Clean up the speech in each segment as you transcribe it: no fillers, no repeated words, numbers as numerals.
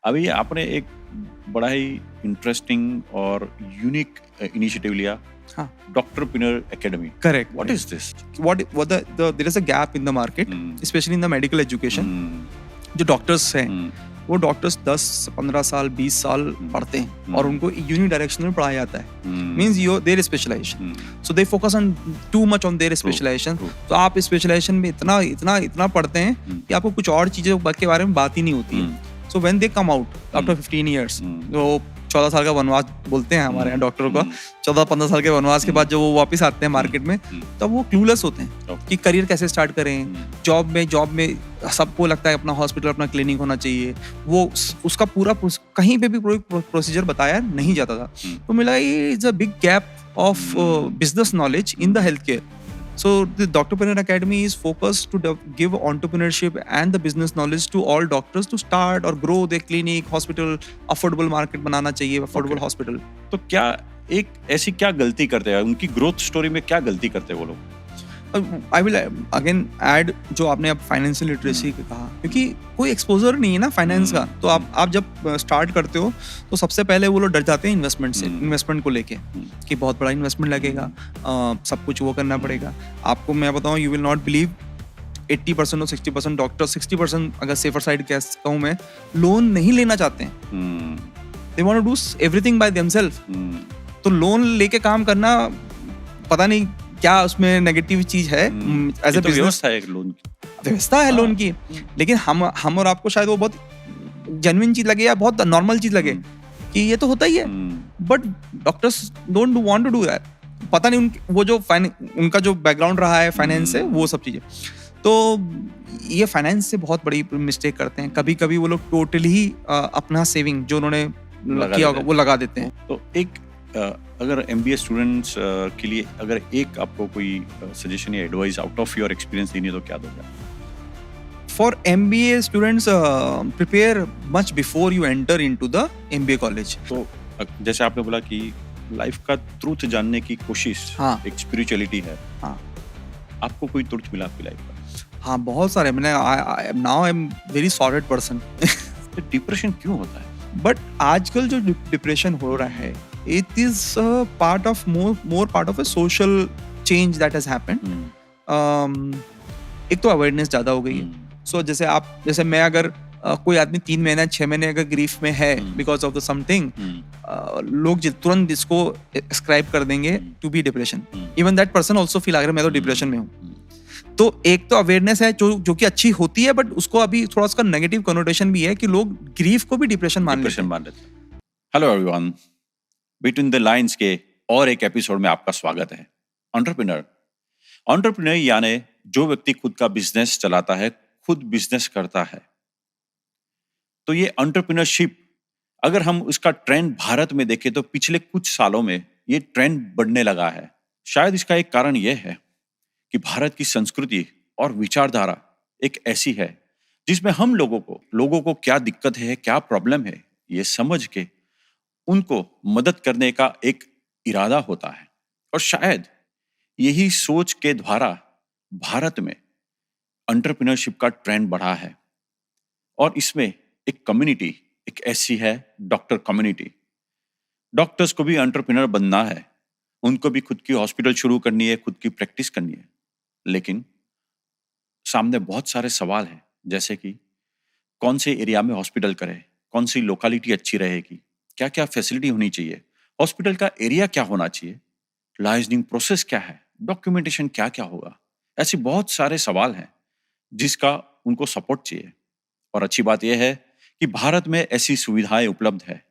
अभी आपने एक बड़ा ही इंटरेस्टिंग और यूनिक इनिशिएटिव लिया, हाँ, doctorpreneur academy. correct. What is this? What the there is a gap in the market, especially in the medical education. जो डॉक्टर्स हैं वो डॉक्टर्स 10-15 साल 20 साल पढ़ते हैं और उनको यूनिडायरेक्शनल पढ़ाया जाता है, means your their specialisation, so they focus on too much on their specialisation. तो आप स्पेशलाइजेशन में इतना इतना इतना पढ़ते हैं कि आपको कुछ और चीज़ों के बारे में बात ही नहीं होती है। So when they come out after 15 years, तो 14 साल का वनवास बोलते हैं हमारे यहाँ डॉक्टरों का, 14-15 साल के वनवास के बाद जब वो वापस आते हैं मार्केट में, तब वो क्लूलेस होते हैं कि करियर कैसे स्टार्ट करें। जॉब में सबको लगता है अपना हॉस्पिटल अपना क्लिनिक होना चाहिए, वो उसका पूरा कहीं पे भी प्रोसीजर बताया नहीं जाता था। तो मिला is a big gap of business knowledge in the health care. So the Doctorpreneur Academy is focused to give entrepreneurship and the business knowledge to all doctors to start or grow their clinic, hospital, affordable market बनाना चाहिए, affordable hospital. तो क्या एक ऐसी क्या गलती करते हैं, उनकी ग्रोथ स्टोरी में क्या गलती करते हैं वो लोग? आई विल अगेन ऐड जो आपने अब फाइनेंशियल लिटरेसी का कहा, क्योंकि कोई एक्सपोजर नहीं है ना फाइनेंस का। तो आप जब स्टार्ट करते हो तो सबसे पहले वो लोग डर जाते हैं इन्वेस्टमेंट से, इन्वेस्टमेंट को लेके कि बहुत बड़ा इन्वेस्टमेंट लगेगा, सब कुछ वो करना पड़ेगा आपको। मैं बताऊँ, यू विल नॉट बिलीव 80% और 60% डॉक्टर, 60% अगर सेफर साइड कहूँ मैं, लोन नहीं लेना चाहते हैं। They want to do everything by themself. तो लोन लेके काम करना, पता नहीं क्या उसमें नेगेटिव चीज है। एज ए बिजनेस व्यवस्था है लोन की, व्यवस्था है लोन की, लेकिन हम और आपको शायद वो बहुत जेन्युइन चीज लगे या बहुत नॉर्मल चीज लगे कि ये तो होता ही है, but doctors don't want to do that. पता नहीं वो जो उनका जो बैकग्राउंड रहा है फाइनेंस से, वो सब चीजें। तो ये फाइनेंस से बहुत बड़ी मिस्टेक करते हैं। कभी कभी वो लोग टोटली ही अपना सेविंग जो उन्होंने किया होगा वो लगा देते हैं। तो एक अगर MBA स्टूडेंट्स के लिए अगर एक आपको कोई सजेशन या advice out of your experience देनी है तो क्या दोगे? For MBA students, prepare much before you enter into the MBA college. तो जैसे आपने बोला कि लाइफ का ट्रूथ जानने की कोशिश एक स्पिरिचुअलिटी है। आपको कोई ट्रूथ मिला आपकी लाइफ का? हाँ, बहुत सारे। मैंने now I am very sorted person. Depression क्यों होता है? बट आजकल जो डिप्रेशन हो रहा है, it is part of more part of a social change that has happened. एक तो अवेयरनेस ज्यादा हो गई है। सो जैसे मैं अगर कोई आदमी 3 महीने 6 महीने अगर ग्रीफ में है बिकॉज ऑफ द समथिंग, लोग तुरंत इसको एस्क्राइब कर देंगे to be depression. Even that person also feel अगर मैं तो डिप्रेशन में हूँ। तो एक तो अवेयरनेस है जो कि अच्छी होती है, बट उसको अभी थोड़ा उसका नेगेटिव कनोटेशन भी है कि लोग ग्रीफ को भी डिप्रेशन मान लेते हैं। Hello everyone, between the lines के और एक एपिसोड में आपका स्वागत है। एंटरप्रेन्योर यानी जो व्यक्ति खुद का बिजनेस चलाता है, खुद बिजनेस करता है। तो ये एंटरप्रेन्योरशिप, अगर हम उसका ट्रेंड भारत में देखें तो पिछले कुछ सालों में ये ट्रेंड बढ़ने लगा है। शायद इसका एक कारण यह है कि भारत की संस्कृति और विचारधारा एक ऐसी है जिसमें हम लोगों को क्या दिक्कत है, क्या प्रॉब्लम है, ये समझ के उनको मदद करने का एक इरादा होता है। और शायद यही सोच के द्वारा भारत में एंटरप्रेन्योरशिप का ट्रेंड बढ़ा है। और इसमें एक कम्युनिटी एक ऐसी है, डॉक्टर कम्युनिटी। डॉक्टर्स को भी एंटरप्रेन्योर बनना है, उनको भी खुद की हॉस्पिटल शुरू करनी है, खुद की प्रैक्टिस करनी है। लेकिन सामने बहुत सारे सवाल हैं, जैसे कि कौन से एरिया में हॉस्पिटल करें, कौन सी लोकेलिटी अच्छी रहेगी, क्या क्या फैसिलिटी होनी चाहिए, हॉस्पिटल का एरिया क्या होना चाहिए, लाइसेंसिंग प्रोसेस क्या है, डॉक्यूमेंटेशन क्या क्या होगा। ऐसे बहुत सारे सवाल हैं जिसका उनको सपोर्ट चाहिए। और अच्छी बात यह है कि भारत में ऐसी सुविधाएं उपलब्ध है।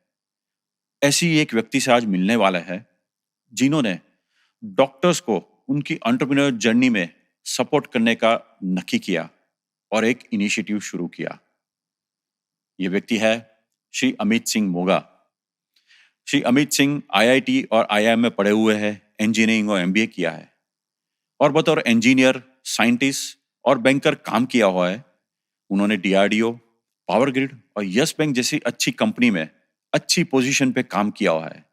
ऐसी एक व्यक्ति से आज मिलने वाला है जिन्होंने डॉक्टर्स को उनकी एंटरप्रेन्योर जर्नी में सपोर्ट करने का नक्की किया और एक इनिशिएटिव शुरू किया। ये व्यक्ति है श्री अमित सिंह मोगा। श्री अमित सिंह IIT और IIM में पढ़े हुए हैं, इंजीनियरिंग और MBA किया है और बतौर इंजीनियर, साइंटिस्ट और बैंकर काम किया हुआ है। उन्होंने DRDO, पावर ग्रिड और यस बैंक जैसी अच्छी कंपनी में अच्छी पोजीशन पे काम किया हुआ है।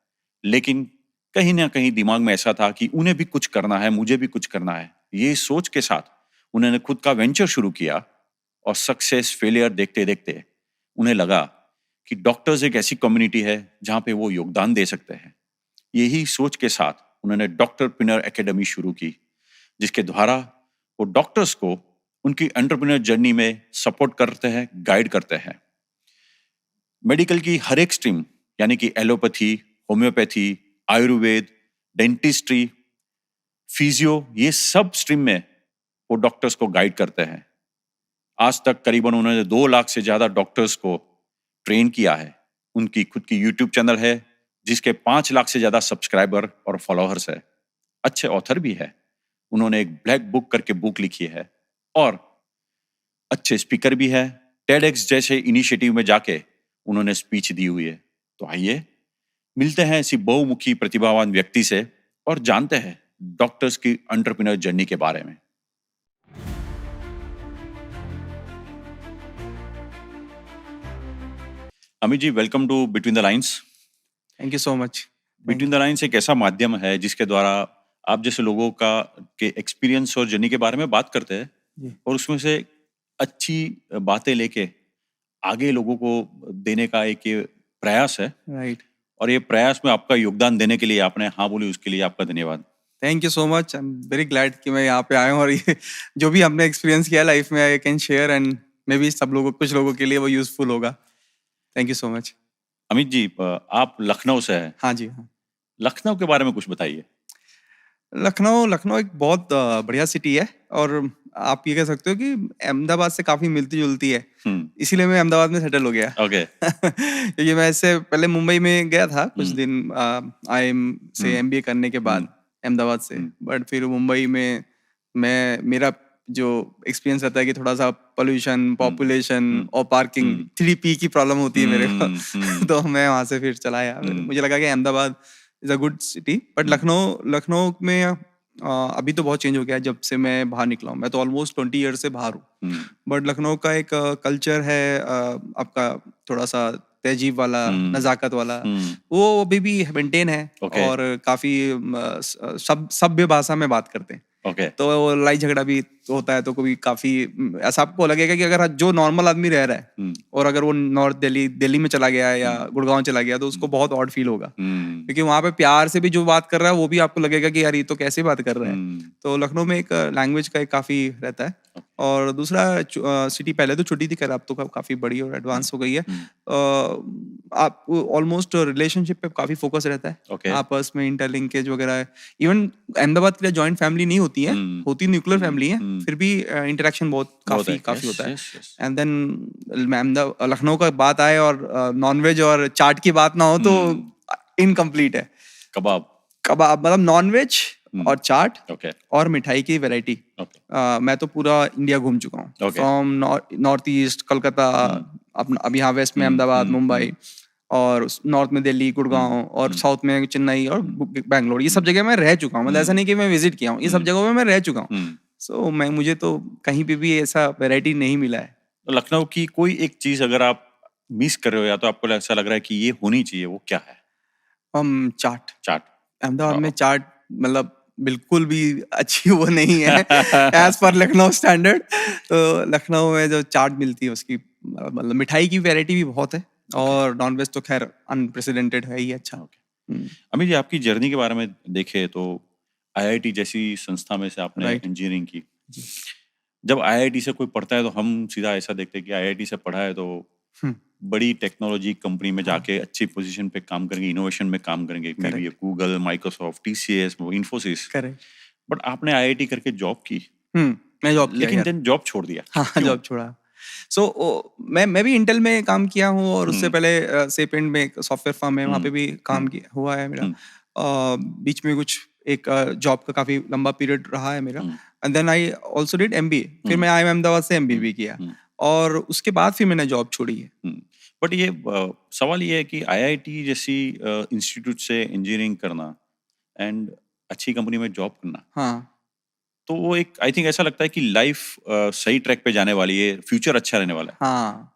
लेकिन कहीं ना कहीं दिमाग में ऐसा था कि उन्हें भी कुछ करना है, मुझे भी कुछ करना है। ये सोच के साथ उन्होंने खुद का वेंचर शुरू किया और सक्सेस फेलियर देखते देखते उन्हें लगा कि डॉक्टर्स एक ऐसी कम्युनिटी है जहाँ पे वो योगदान दे सकते हैं। यही सोच के साथ उन्होंने डॉक्टरप्रेन्योर एकेडमी शुरू की, जिसके द्वारा वो डॉक्टर्स को उनकी एंटरप्रेन्योर जर्नी में सपोर्ट करते हैं, गाइड करते हैं। मेडिकल की हर एक स्ट्रीम यानी कि allopathy, homeopathy, Ayurveda, dentistry, physio, ये सब स्ट्रीम में वो डॉक्टर्स को गाइड करते हैं। आज तक करीबन उन्होंने 2 लाख से ज्यादा डॉक्टर्स को ट्रेन किया है। उनकी खुद की यूट्यूब चैनल है जिसके 5 लाख से ज्यादा सब्सक्राइबर और फॉलोअर्स है। अच्छे ऑथर भी है। उन्होंने एक ब्लैक बुक करके बुक लिखी है और अच्छे स्पीकर भी है। टेडएक्स जैसे इनिशिएटिव में जाके उन्होंने स्पीच दी हुई है। तो आइए मिलते हैं ऐसी बहुमुखी प्रतिभावान व्यक्ति से और जानते हैं डॉक्टर्स की एंटरप्रेन्योर जर्नी के बारे में। Amit ji, welcome to between the lines. Thank you so much. Between the lines एक ऐसा माध्यम है जिसके द्वारा आप जैसे लोगों का के एक्सपीरियंस और जर्नी के बारे में बात करते हैं और उसमें से अच्छी बातें लेके आगे लोगों को देने का एक ये प्रयास है। राइट। और ये प्रयास में आपका योगदान देने के लिए आपने हाँ बोली, उसके लिए आपका धन्यवाद। Thank you so much. I am very glad कि मैं यहाँ पे आया हूँ और ये जो भी हमने एक्सपीरियंस किया लाइफ में I can share and maybe सब लोगों, कुछ लोगों के लिए वो यूजफुल होगा। Thank you so much. Amit ji, आप लखनऊ से हैं। हाँ जी, हाँ। लखनऊ के बारे में कुछ बताइए। लखनऊ एक बहुत बढ़िया सिटी है और आप ये कह सकते हो कि अहमदाबाद से काफी मिलती जुलती है। इसीलिए मैं अहमदाबाद में सेटल हो गया। ओके। क्योंकि मैं इससे पहले मुंबई में गया था कुछ दिन IIM से MBA करने के बाद अहमदाबाद से। बट फिर मुंबई में मेरा जो एक्सपीरियंस रहता है कि थोड़ा सा पोल्यूशन, पॉपुलेशन और पार्किंग 3P की प्रॉब्लम होती है मेरे को। तो मैं वहां से फिर चला आया। मुझे लगा कि Ahmedabad is a good city. But Lucknow में अभी तो बहुत चेंज हो गया है जब से मैं बाहर निकला हूँ। मैं तो ऑलमोस्ट 20 ईयर से बाहर हूँ। बट लखनऊ का एक कल्चर है आपका थोड़ा सा तहजीब वाला, नजाकत वाला, वो अभी भी मेंटेन है। और काफी सभ्य भाषा में बात करते हैं। तो लड़ाई झगड़ा भी होता है तो कभी काफी ऐसा आपको लगेगा कि अगर जो नॉर्मल आदमी रह रहा है और अगर वो नॉर्थ दिल्ली में चला गया या गुड़गांव चला गया तो उसको बहुत ऑड फील होगा। क्योंकि वहां पे प्यार से भी जो बात कर रहा है वो भी आपको लगेगा कि यार ये तो कैसे बात कर रहा है। तो लखनऊ में एक लैंग्वेज का एक काफी रहता है। और दूसरा सिटी पहले तो छोटी थी, खैर अब तो काफी बड़ी और एडवांस हो गई है। आप ऑलमोस्ट रिलेशनशिप पे काफी फोकस रहता है। आपस में इंटरलिंकेज वगैरह। इवन अहमदाबाद के लिए जॉइंट फैमिली नहीं होती है, होती न्यूक्लियर फैमिली है, फिर भी इंटरेक्शन बहुत काफी होता है। एंड देन लखनऊ का बात आए और नॉनवेज और चाट की बात ना हो तो इनकम्प्लीट है। कबाब मतलब नॉनवेज और चाट और मिठाई की वैरायटी। मैं तो पूरा इंडिया घूम चुका हूँ। फ्रॉम नॉर्थ ईस्ट कलकत्ता, अब यहाँ वेस्ट में अहमदाबाद, मुंबई, और नॉर्थ में दिल्ली, गुड़गांव, और साउथ में चेन्नई और बैंगलोर। ये सब जगह मैं रह चुका हूँ। मतलब ऐसा नहीं कि मैं विजिट किया हूँ, ये सब जगहों में मैं रह चुका हूँ। सो मुझे तो कहीं पे भी ऐसा वैरायटी नहीं मिला है। तो लखनऊ की कोई एक चीज अगर आप मिस कर रहे हो या तो आपको ऐसा लग रहा है कि ये होनी चाहिए, वो क्या है? चाट। अहमदाबाद में चाट मतलब बिल्कुल भी अच्छी वो नहीं है एज पर लखनऊ स्टैंडर्ड। तो लखनऊ में जो चाट मिलती है उसकी मतलब मिठाई की वैरायटी भी बहुत है। और नॉनवेज तो खैर अनप्रेसिडेंटेड है ही। अच्छा। अमित जी, आपकी जर्नी के बारे में देखे तो IIT जैसी संस्था में से आपने इंजीनियरिंग की। जब IIT से कोई पढ़ता है तो हम सीधा ऐसा देखते हैं कि IIT से पढ़ा है तो बड़ी टेक्नोलॉजी कंपनी में जाके अच्छी पोजीशन पे काम करेंगे, इनोवेशन में काम करेंगे, may be Google, Microsoft, TCS, Infosys. But आपने IIT करके जॉब की। मैं जॉब किया, लेकिन देन जॉब छोड़ दिया। हाँ, जॉब छोड़ा। मैं भी इंटेल में काम किया हूँ और उससे पहले सेपेंट में एक सॉफ्टवेयर फर्म है, वहाँ पे भी काम हुआ है मेरा। बीच में कुछ एक जॉब का काफी लंबा पीरियड रहा है मेरा। And then I also did MBA। फिर मैं IIM अहमदाबाद से MBA भी किया और उसके बाद फिर मैंने जॉब छोड़ी है। बट ये सवाल ये है कि IIT जैसी इंस्टीट्यूट से इंजीनियरिंग करना एंड अच्छी कंपनी में जॉब करना, हाँ, तो वो एक आई थिंक ऐसा लगता है कि लाइफ सही ट्रैक पे जाने वाली है, फ्यूचर अच्छा रहने वाला है। हाँ।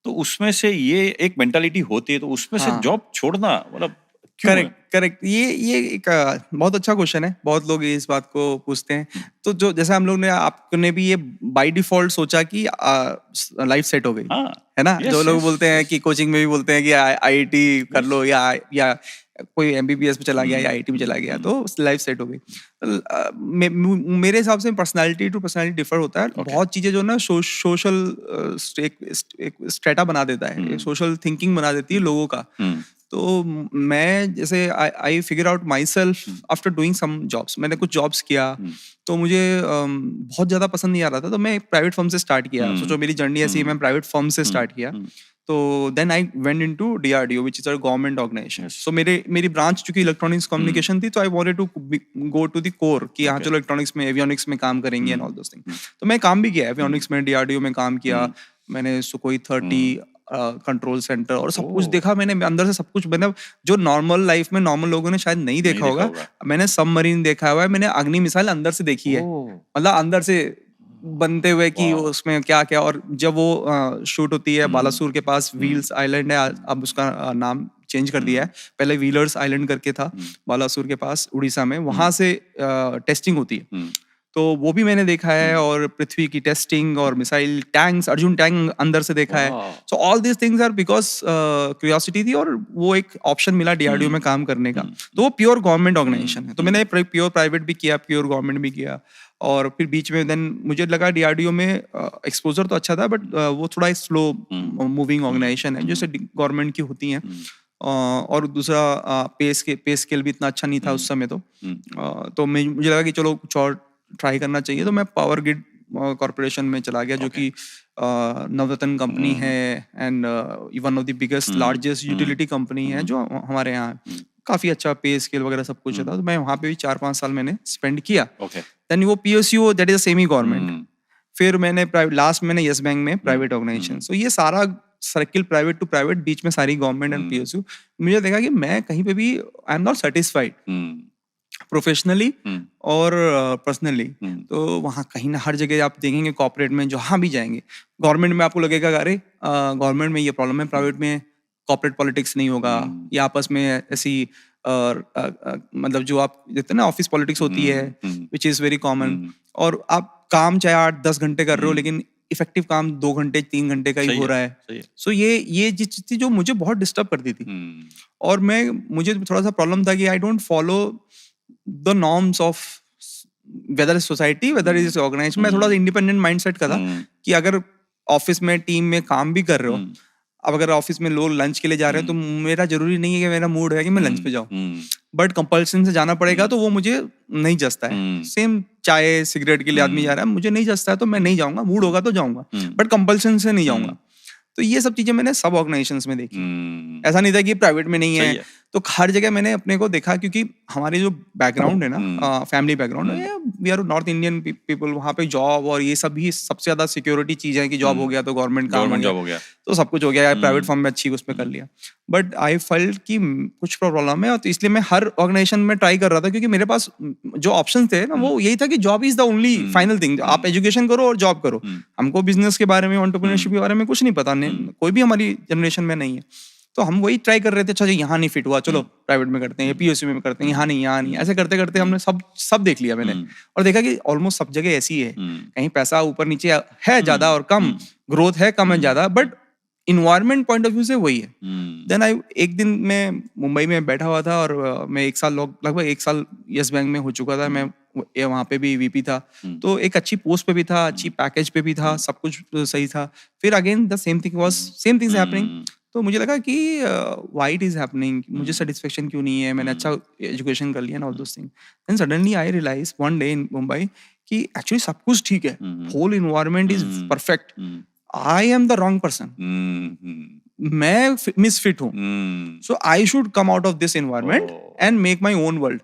तो उसमें से ये एक मेंटालिटी होती है, तो उसमें से जॉब छोड़ना मतलब क्यों है? करेक्ट ये एक बहुत अच्छा क्वेश्चन है। बहुत लोग इस बात को पूछते हैं। तो जो जैसे हम लोग ने आपने भी ये बाय डिफॉल्ट सोचा कि लाइफ सेट हो गई, हाँ, है ना? yes, जो लोग yes, बोलते हैं yes. कि कोचिंग में भी बोलते हैं कि आईआईटी कर लो या कोई एमबीबीएस में चला गया या आईआईटी में चला गया तो लाइफ सेट हो गई। मेरे हिसाब से पर्सनालिटी टू पर्सनालिटी डिफर होता है। बहुत चीजें जो ना सोशल एक स्ट्रेटा बना देता है, सोशल थिंकिंग बना देती है लोगों का। तो मैं जैसे I figure out my self after doing some jobs. मैंने कुछ जॉब्स किया तो मुझे बहुत ज़्यादा पसंद नहीं आ रहा था, तो मैं एक प्राइवेट फर्म से स्टार्ट किया। सोचो मेरी जर्नी ऐसी है, मैं प्राइवेट फर्म से स्टार्ट किया। तो then I went into DRDO which is a government organisation. सो मेरी ब्रांच चूंकि इलेक्ट्रॉनिक्स कम्युनिकेशन थी, तो I wanted to go to the core कि हाँ चलो इलेक्ट्रॉनिक्स में एवियोनिक्स में काम करेंगे एंड ऑल दोस थिंग। तो मैं काम भी किया एवियोनिक्स में, DRDO में काम किया मैंने। सुकोई 30 कंट्रोल सेंटर और सब कुछ देखा मैंने अंदर से, सब कुछ। मैंने जो नॉर्मल लाइफ में नॉर्मल लोगों ने शायद नहीं देखा होगा, मैंने सबमरीन देखा हुआ है, मैंने अग्नि मिसाइल अंदर से देखी है, मतलब अंदर से बनते हुए कि उसमें क्या क्या। और जब वो शूट होती है बालासुर के पास, व्हील्स आइलैंड है, अब उसका नाम चेंज कर दिया है, पहले व्हीलर्स आइलैंड करके था बालासुर के पास उड़ीसा में, वहां से टेस्टिंग होती है। तो वो भी मैंने देखा है, और पृथ्वी की टेस्टिंग और मिसाइल टैंक्स, अर्जुन टैंक अंदर से देखा है। So all this things are because curiosity थी, और वो एक ऑप्शन मिला DRDO में काम करने का। तो वो प्योर गवर्नमेंट ऑर्गेनाइजेशन है, तो मैंने प्योर प्राइवेट भी किया, प्योर गवर्नमेंट भी किया। और फिर बीच में देन मुझे लगा DRDO में एक्सपोजर तो अच्छा था, बट वो थोड़ा स्लो मूविंग ऑर्गेनाइजेशन है जैसे गवर्नमेंट की होती हैं। और दूसरा पे स्केल भी इतना अच्छा नहीं था उस समय। तो मुझे लगा कि चलो कुछ और ट्राई करना चाहिए, तो मैं पावर ग्रिड कॉर्पोरेशन में चला गया, जो कि नवरत्न कंपनी है and one of the biggest largest utility company है जो हमारे यहाँ। काफी अच्छा पे स्केल वगैरह सब कुछ था, तो मैं वहाँ पे भी 4-5 साल मैंने स्पेंड किया। देन वो PSU that is semi government. फिर मैंने लास्ट मैंने यस बैंक में प्राइवेट ऑर्गेनाइजेशन। सो ये सारा सर्किल प्राइवेट टू प्राइवेट, बीच में सारी गवर्नमेंट एंड PSU। मुझे देखा कि मैं कहीं पे भी I am not satisfied professionally और पर्सनली। तो वहाँ कहीं ना हर जगह आप देखेंगे कॉर्पोरेट में जहाँ भी जाएंगे, गवर्नमेंट में आपको लगेगा अरे गवर्नमेंट में ये प्रॉब्लम है, प्राइवेट में कॉर्पोरेट पॉलिटिक्स नहीं होगा, या आपस में ऐसी मतलब जो आप देखते हैं ना ऑफिस पॉलिटिक्स होती है, विच इज वेरी कॉमन। और आप काम चाहे 8-10 घंटे कर रहे हो, लेकिन इफेक्टिव काम 2 घंटे 3 घंटे का ही हो रहा है। सो ये चीज थी जो मुझे बहुत डिस्टर्ब करती थी। और मुझे थोड़ा सा प्रॉब्लम था कि I don't follow the norms of whether society whether is organisation. मैं थोड़ा सा इंडिपेंडेंट माइंडसेट का था कि अगर ऑफिस में टीम में काम भी कर रहे हो, अब अगर ऑफिस में लोग लंच के लिए जा रहे हैं, तो मेरा जरूरी नहीं है कि मेरा मूड है कि मैं लंच पे जाऊं, बट कंपल्सन से जाना पड़ेगा, तो वो मुझे नहीं जचता है। सेम चाय सिगरेट के लिए आदमी जा रहा है, मुझे नहीं जचता है तो मैं नहीं जाऊंगा, मूड होगा तो जाऊंगा, बट कंपल्सन से नहीं जाऊंगा। तो ये सब चीजें मैंने सब ऑर्गेनाइजेशंस में देखी। ऐसा नहीं था कि प्राइवेट में नहीं है। तो हर जगह मैंने अपने को देखा, क्योंकि हमारी जो बैकग्राउंड है ना, फैमिली बैकग्राउंड है, we are north Indian people. वहाँ पे जॉब और ये सब ही सबसे ज्यादा सिक्योरिटी चीज है कि जॉब हो गया तो गवर्नमेंट काम हो गया, तो सब कुछ हो गया। प्राइवेट फॉर्म में अच्छी उसमें कर लिया, बट आई फेल्ट कि कुछ प्रॉब्लम है। तो इसलिए मैं हर ऑर्गेनाइजेशन में ट्राई कर रहा था, क्योंकि मेरे पास जो ऑप्शन थे ना, वो यही था कि job is the only final thing. आप एजुकेशन करो और जॉब करो। हमको बिजनेस के बारे में, एंटरप्रेन्योरशिप के बारे में कुछ नहीं पता, कोई भी हमारी जनरेशन में नहीं है। तो हम वही ट्राई कर रहे थे, अच्छा यहाँ नहीं फिट हुआ, चलो प्राइवेट में करते हैं, PSU में करते हैं, यहाँ नहीं। ऐसे करते करते हमने सब देख लिया मैंने, और देखा कि ऑलमोस्ट सब जगह ऐसी है। कहीं पैसा ऊपर नीचे है ज्यादा और कम, ग्रोथ है कम है ज्यादा, but environment point of view से वही है। देन एक दिन मैं मुंबई में बैठा हुआ था, और मैं लगभग 1 साल यस बैंक में हो चुका था। मैं वहाँ पे भी VP था, तो एक अच्छी पोस्ट पे भी था, अच्छी पैकेज पे भी था, सब कुछ सही था। फिर again the same things happening. तो मुझे लगा कि व्हाई इट इज हैपनिंग, मुझे सेटिस्फेक्शन क्यों नहीं है, मैंने अच्छा एजुकेशन कर लिया ना, all those things. Then suddenly I realise one day in Mumbai कि एक्चुअली सब कुछ ठीक है, whole environment is perfect, I am the wrong person, मैं मिसफिट हूँ। So I should come out of this environment and make my own world.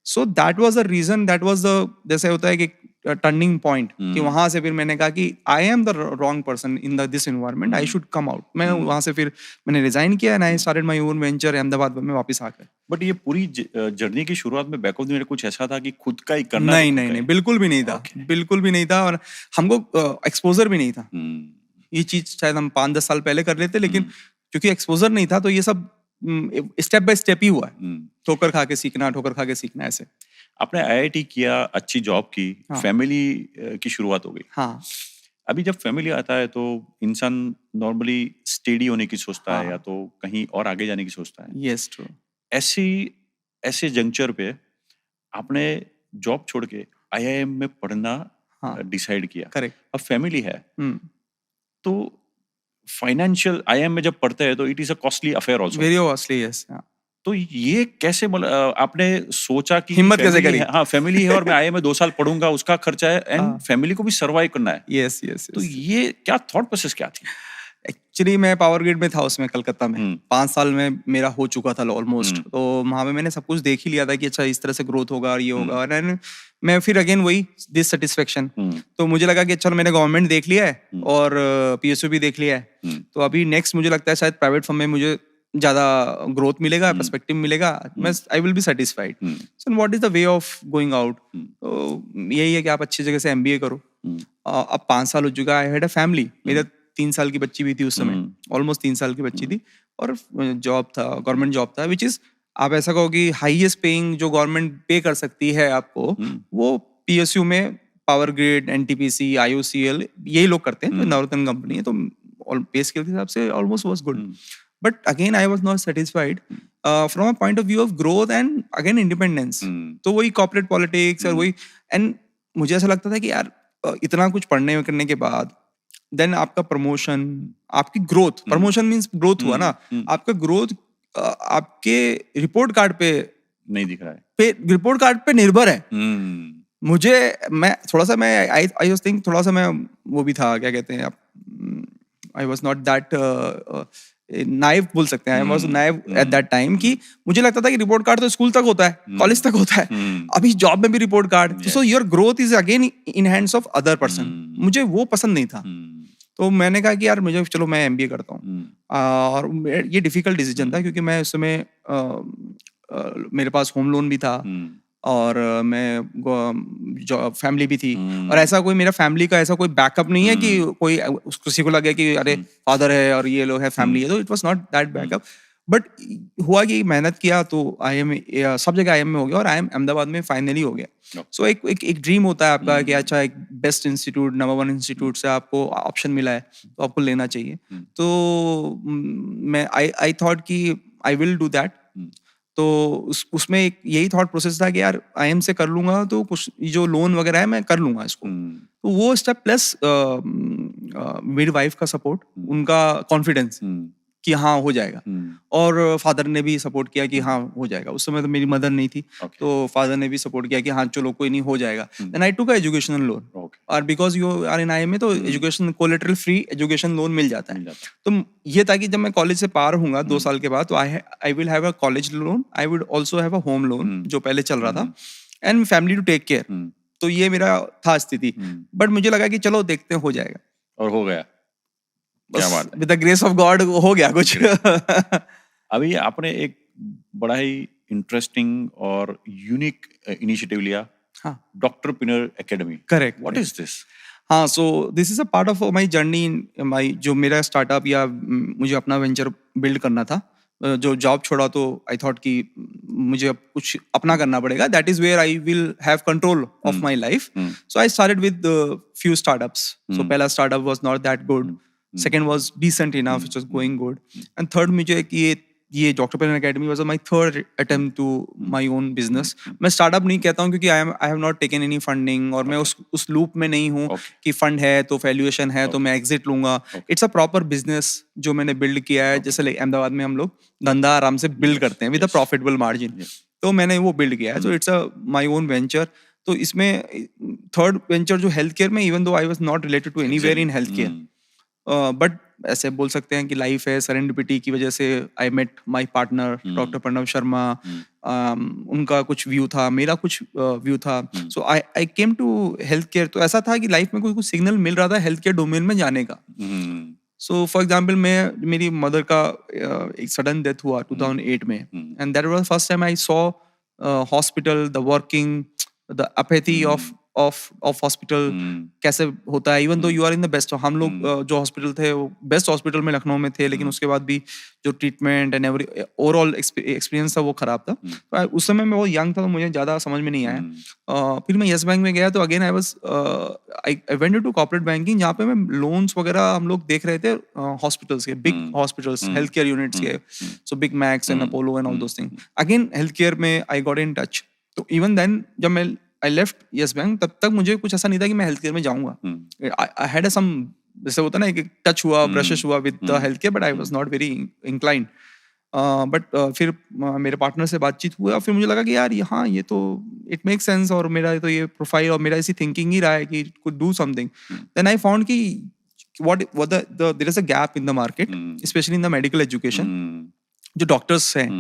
So that was the reason, that was the, जैसे होता है कि turning point, कि वहां से फिर मैंने कहा कि आई am the wrong person in this environment, I should come out. मैं वहां से फिर मैंने रिजाइन किया and I started my own venture Ahmedabad में वापस आकर। बट ये पूरी जर्नी की शुरुआत में बैक ऑफ द माइंड कुछ ऐसा था कि खुद का ही करना? नहीं, बिल्कुल भी नहीं था, बिल्कुल भी नहीं था। और हमको एक्सपोजर भी नहीं था। ये चीज शायद हम 5-10 साल पहले कर लेते, लेकिन क्योंकि एक्सपोजर नहीं था, तो ये सब स्टेप बाय स्टेप ही हुआ है, ठोकर खा के सीखना ऐसे। आपने आईआईटी किया, अच्छी जॉब की, हाँ। फैमिली की शुरुआत हो गई। हाँ अभी जब फैमिली आता है तो इंसान नॉर्मली स्टेडी होने की सोचता है हाँ। या तो कहीं और आगे जाने की सोचता है। Yes true. ऐसे जंक्चर पे आपने जॉब छोड़ के आईआईएम में पढ़ना हाँ डिसाइड किया। करेक्ट। अब फैमिली है तो फाइनेंशियल आईआईएम में जब पढ़ते हैं तो it is a costly affair also. Very costly yes. तो ये कैसे आपने सोचा कि हिम्मत कैसे फैमिली करी? है, हाँ फैमिली है और मैं आईआईएम में 2 साल पढ़ूंगा, उसका खर्चा है एंड हाँ। फैमिली को भी सर्वाइव करना है। यस यस तो यस। ये क्या थॉट प्रोसेस क्या थी? एक्चुअली मैं पावर ग्रिड में था उसमें कलकत्ता में, 5 साल में मेरा हो चुका था ऑलमोस्ट। तो वहाँ पे मैंने सब कुछ देख ही लिया था कि अच्छा इस तरह से ग्रोथ होगा और ये होगा। और मैं फिर अगेन वही डिससेटिस्फेक्शन। तो मुझे लगा कि चलो मैंने गवर्नमेंट देख लिया है और पीएसयू भी देख लिया है, तो अभी नेक्स्ट मुझे लगता है शायद प्राइवेट फर्म में मुझे ज्यादा ग्रोथ मिलेगा, पर्सपेक्टिव मिलेगा, मैं I will be satisfied. So what is the way of going out? तो यही है कि आप अच्छी जगह से एमबीए करो। अब 5 साल हो चुका, आई हैड अ फैमिली। मेरा 3 साल की बच्ची भी थी उस समय, ऑलमोस्ट 3 साल की बच्ची थी, और जॉब था, गवर्नमेंट जॉब था, विच इज आप ऐसा कहो कि हाईएस्ट पेइंग जो गवर्नमेंट पे कर सकती है आपको, वो पीएसयू में पावर ग्रिड, एनटीपीसी, आईओसीएल यही लोग करते हैं, नॉर्थन कंपनी है, तो पे स्केल के हिसाब से almost was good. But again I was not satisfied from a point of view of growth and again independence. तो वही कॉर्पोरेट पॉलिटिक्स और वही, एंड मुझे ऐसा लगता था कि यार इतना कुछ पढ़ने करने के बाद देन आपका प्रमोशन, आपकी ग्रोथ, प्रमोशन मींस ग्रोथ हुआ ना, आपका ग्रोथ आपके रिपोर्ट कार्ड पे नहीं दिख रहा है, पे रिपोर्ट कार्ड पे निर्भर है। मुझे मैं थोड़ा सा मैं आई वाज थिंक थोड़ा सा मैं वो भी था, क्या कहते हैं आप, आई वाज नॉट दैट नाइव बोल सकते हैं, I was naive at that time, कि मुझे लगता था कि रिपोर्ट कार्ड तो स्कूल तक होता है, कॉलेज तक होता है, अभी जॉब में भी report card, so your growth is again in hands of other person. मुझे वो पसंद नहीं था। तो मैंने कहा कि यार मुझे, चलो मैं एमबीए करता हूँ। और ये डिफिकल्ट डिसीजन था क्योंकि मैं उस समय मेरे पास होम लोन भी था और मैं फैमिली भी थी, और ऐसा कोई मेरा फैमिली का ऐसा कोई बैकअप नहीं है कि कोई किसी को लगे कि अरे फादर है और ये लोग है फैमिली है, तो it was not that backup. But हुआ कि मेहनत किया तो आईएम सब जगह आईएम में हो गया और आईएम अहमदाबाद में फाइनली हो गया। सो एक ड्रीम होता है आपका कि अच्छा एक बेस्ट इंस्टीट्यूट, नंबर 1 इंस्टीट्यूट से आपको ऑप्शन मिला है तो आपको लेना चाहिए। तो मैं आई थॉट कि आई विल डू दैट। तो उसमें एक यही थॉट प्रोसेस था कि यार आईएम से कर लूंगा तो कुछ जो लोन वगैरह है मैं कर लूंगा इसको। तो वो स्टेप प्लस मेरी वाइफ का सपोर्ट, उनका कॉन्फिडेंस कि हाँ हो जाएगा, और फादर ने भी सपोर्ट किया कि हाँ हो जाएगा। उस समय तो मेरी मदर नहीं थी, तो फादर ने भी सपोर्ट किया कि हाँ चलो कोई नहीं हो जाएगा। Then I took educational loan, और because you are in IIM में तो education collateral free education loan मिल जाता है। तो ये था कि जब मैं कॉलेज से पार होऊंगा 2 साल के बाद, तो I will have a college loan, I will also have a home loan जो पहले चल रहा था, and family to take care. तो ये मेरा था स्थिति, बट मुझे लगा कि चलो देखते हैं हो जाएगा, और हो गया। क्या बात है, with the grace of God हो गया कुछ। अभी आपने एक बड़ा ही इंटरेस्टिंग और यूनिक इनिशिएटिव लिया, हाँ, doctorpreneur academy. Correct. What is this? हाँ, so this is a part of my journey, my जो मेरा स्टार्टअप या मुझे अपना वेंचर बिल्ड करना था। जो जॉब छोड़ा तो आई थॉट कि मुझे अब कुछ अपना करना पड़ेगा, that is where I will have control of my life. So I started with few startups. सो पहला startup was not that good, second was decent enough, which was going good, and third मुझे कि ये doctorpreneur academy was my third attempt to my own business। मैं startup नहीं कहता हूँ क्योंकि I have not taken any funding, और मैं उस लूप में नहीं हूँ कि फंड है तो वैल्यूएशन है तो मैं एग्जिट लूंगा। इट्स अ प्रॉपर बिजनेस जो मैंने बिल्ड किया है। जैसे अहमदाबाद में हम लोग धंधा आराम से बिल्ड करते हैं विद अ प्रॉफिटेबल मार्जिन, तो मैंने वो बिल्ड किया है। So it's a my own venture. तो इसमें थर्ड वेंचर जो हेल्थ केयर में, even though I was not related to anywhere in health care, but ऐसे बोल सकते हैं कि लाइफ है, सेरेंडिपिटी की वजह से I met my partner doctor Pranav Sharma. उनका कुछ व्यू था, मेरा कुछ व्यू था। So I came to health care. तो ऐसा था कि लाइफ में कोई कुछ सिग्नल मिल रहा था हेल्थ केयर डोमेन में जाने का। सो फॉर एग्जाम्पल मेरी मदर का एक सडन डेथ हुआ 2008 में, and that was first time I saw hospital, the working, the apathy of of hospital कैसे होता है, even though you are in the best. हम लोग जो हॉस्पिटल थे वो बेस्ट हॉस्पिटल में लखनऊ में थे, लेकिन उसके बाद भी जो treatment and every overall experience था वो खराब था। तो उस समय मैं बहुत यंग था, तो मुझे ज़्यादा समझ में नहीं आया। फिर मैं येस बैंक में गया, तो again I went to corporate banking, जहाँ पे मैं लोन्स वगैरह हम लोग देख रहे थे हॉस्पिटल्स के, big hospitals, health care units के, so big Max and Apollo and all those thing. Again health care में आई गॉट इन टच। तो इवन देन जब मैं आई लेफ्ट येस बैंक, तब तक मुझे कुछ ऐसा नहीं था कि मैं हेल्थ केयर में जाऊंगा। आई हैड सम, जैसे होता ना, एक टच हुआ, ब्रशेस हुआ with the health care, but I was not very inclined. But फिर मेरे पार्टनर से बातचीत हुआ, फिर मुझे लगा कि यार हाँ ये तो इट मेक सेंस, और मेरा तो ये प्रोफाइल और मेरा ऐसी थिंकिंग ही रहा है कि could do something. Then I found कि what there is a gap in the market, especially in the medical education. जो डॉक्टर्स हैं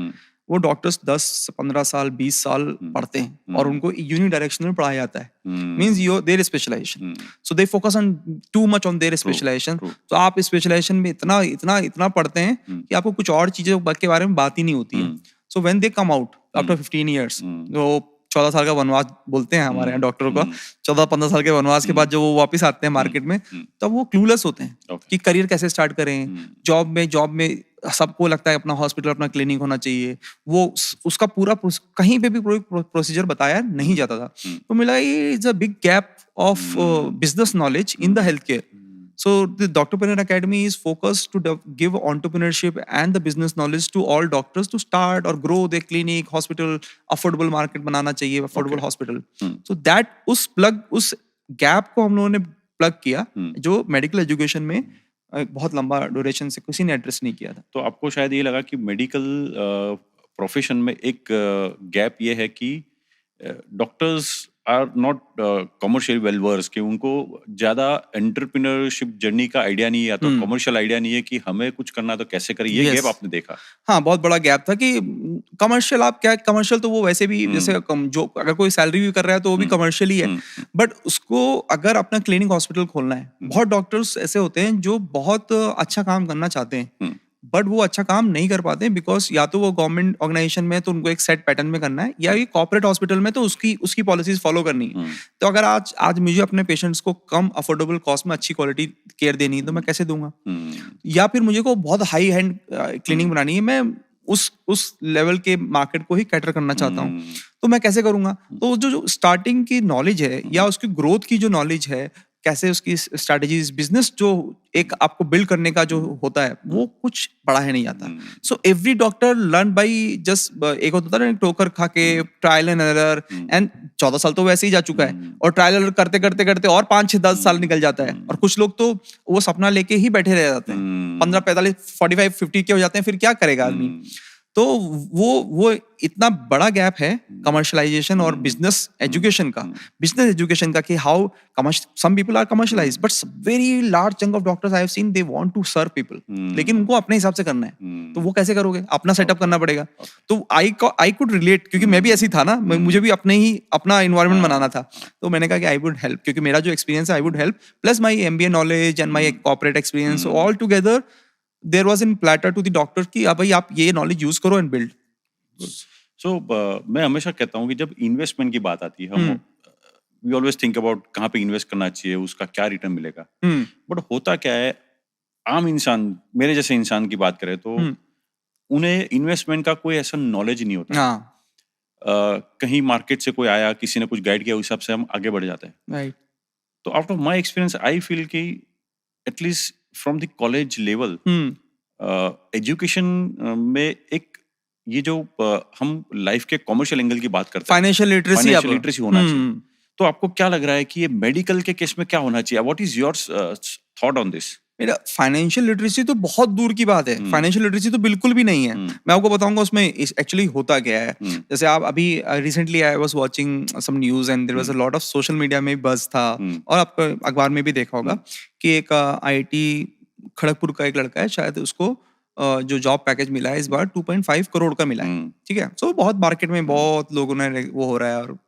वो डॉक्टर्स 10-15 साल 20 साल पढ़ते हैं और उनको यूनिडायरेक्शनल पढ़ाया जाता है, means their specialisation, so they focus on too much on their specialisation. तो आप स्पेशलाइजेशन में इतना इतना इतना पढ़ते हैं कि आपको कुछ और चीजों के बारे में बात ही नहीं होती है। So when they come out after 15 years, जो 14 साल का वनवास बोलते हैं हमारे यहाँ डॉक्टरों का, 14-15 साल के वनवास के बाद जो वो वापस आते हैं मार्केट में, तब वो क्लूलेस होते हैं कि करियर कैसे स्टार्ट करें। जॉब में सबको लगता है अपना हॉस्पिटल, अपना क्लिनिक होना चाहिए, वो उसका पूरा कहीं पे भी प्रोसीजर बताया नहीं जाता था। तो मिला ये is a big gap of business knowledge in the health care. So the Doctorpreneur Academy is focused to give entrepreneurship and the business knowledge to all doctors to start or grow their clinic, hospital, affordable market बनाना चाहिए, affordable hospital. So that उस gap को हम लोगों ने plug किया, जो medical education में बहुत लंबा ड्यूरेशन से किसी ने एड्रेस नहीं किया था। तो आपको शायद ये लगा कि मेडिकल प्रोफेशन में एक गैप ये है कि doctors are not commercial well verse, कि उनको ज्यादा एंटरप्रेन्योरशिप जर्नी का आइडिया नहीं है, या तो कमर्शियल आइडिया नहीं है कि हमें कुछ करना तो कैसे करें। ये गैप आपने देखा? हाँ, बहुत बड़ा गैप था कि कमर्शियल, आप क्या कमर्शियल, तो वो वैसे भी जैसे जो अगर कोई सैलरी भी कर रहा है तो वो भी कमर्शियल ही है, बट उसको अगर अपना क्लिनिक हॉस्पिटल खोलना है, बहुत डॉक्टर्स ऐसे होते हैं जो बहुत अच्छा काम करना चाहते हैं, बट वो अच्छा काम नहीं कर पाते, बिकॉज या तो वो गवर्नमेंट ऑर्गेनाइजेशन में तो उनको एक सेट पैटर्न में करना है, या ये कॉर्पोरेट हॉस्पिटल में तो उसकी पॉलिसीज फॉलो करनी है। तो अगर आज मुझे अपने पेशेंट्स को कम अफोर्डेबल कॉस्ट में अच्छी क्वालिटी केयर देनी है, तो मैं कैसे दूंगा? या फिर मुझे को बहुत हाई हैंड क्लिनिक बनानी है, मैं उस लेवल के मार्केट को ही कैटर करना चाहता हूँ, तो मैं कैसे करूंगा? तो जो स्टार्टिंग की नॉलेज है या उसकी ग्रोथ की जो नॉलेज है, कैसे उसकी स्ट्रैटेजीज, बिजनेस जो एक आपको बिल्ड करने का जो होता है, वो कुछ पढ़ाया नहीं जाता। So every doctor learn by just, एक होता था ना ठोकर खा के, ट्रायल एंड एरर, एंड 14 साल तो वैसे ही जा चुका है, और ट्रायल एरर करते करते करते और 5-6-10 साल निकल जाता है, और कुछ लोग तो वो सपना लेके ही बैठे रह जाते हैं, 15-45, 45-50 के हो जाते हैं, फिर क्या करेगा आदमी? तो वो इतना बड़ा गैप है कमर्शलाइजेशन और बिजनेस एजुकेशन का कि how some people are commercialised, but very large chunk of doctors I have seen they want to serve people, लेकिन उनको अपने हिसाब से करना है। तो वो कैसे करोगे? अपना सेटअप करना पड़ेगा। तो आई कुड रिलेट, क्योंकि मैं भी ऐसी था ना, मुझे भी अपना एनवायरनमेंट बनाना था, तो मैंने कहा कि आई वुड हेल्प, क्योंकि मेरा जो एक्सपीरियंस है I would help, plus my MBA knowledge and my corporate experience, all together there was in platter to the doctor कि अब भाई आप ये नॉलेज यूज करो एंड बिल्ड। सो मैं हमेशा कहता हूँ कि जब इन्वेस्टमेंट की बात आती है, हम वी ऑलवेज थिंक अबाउट कहाँ पे इन्वेस्ट करना चाहिए, उसका क्या रिटर्न मिलेगा, बट होता क्या है, आम इंसान, मेरे जैसे इंसान की बात करें तो उन्हें इन्वेस्टमेंट का कोई ऐसा नॉलेज नहीं होता। कहीं मार्केट से कोई आया, किसी ने कुछ गाइड किया, उस हिसाब से हम आगे बढ़ जाते हैं। तो after my experience I feel कि at least from the college level education में एक ये जो हम लाइफ के कॉमर्शियल एंगल की बात करते हैं, फाइनेंशियल लिटरेसी होना चाहिए। तो आपको क्या लग रहा है कि ये मेडिकल के केस में क्या होना चाहिए? What is your thought on this? मेरा फाइनेंशियल लिटरेसी तो बहुत दूर की बात है, फाइनेंशियल लिटरेसी तो बिल्कुल भी नहीं है। मैं आपको बताऊंगा उसमें एक्चुअली होता क्या है। जैसे आप अभी recently I was watching some news and there was a lot of social media में बज़ था, और आप अखबार में भी देखा होगा कि एक IIT खड़गपुर का एक लड़का है, शायद उसको जो जॉब पैकेज मिला है इस बार 2.5 करोड़ का मिला है, ठीक है। सो बहुत मार्केट में बहुत लोगों ने वो हो रहा है, और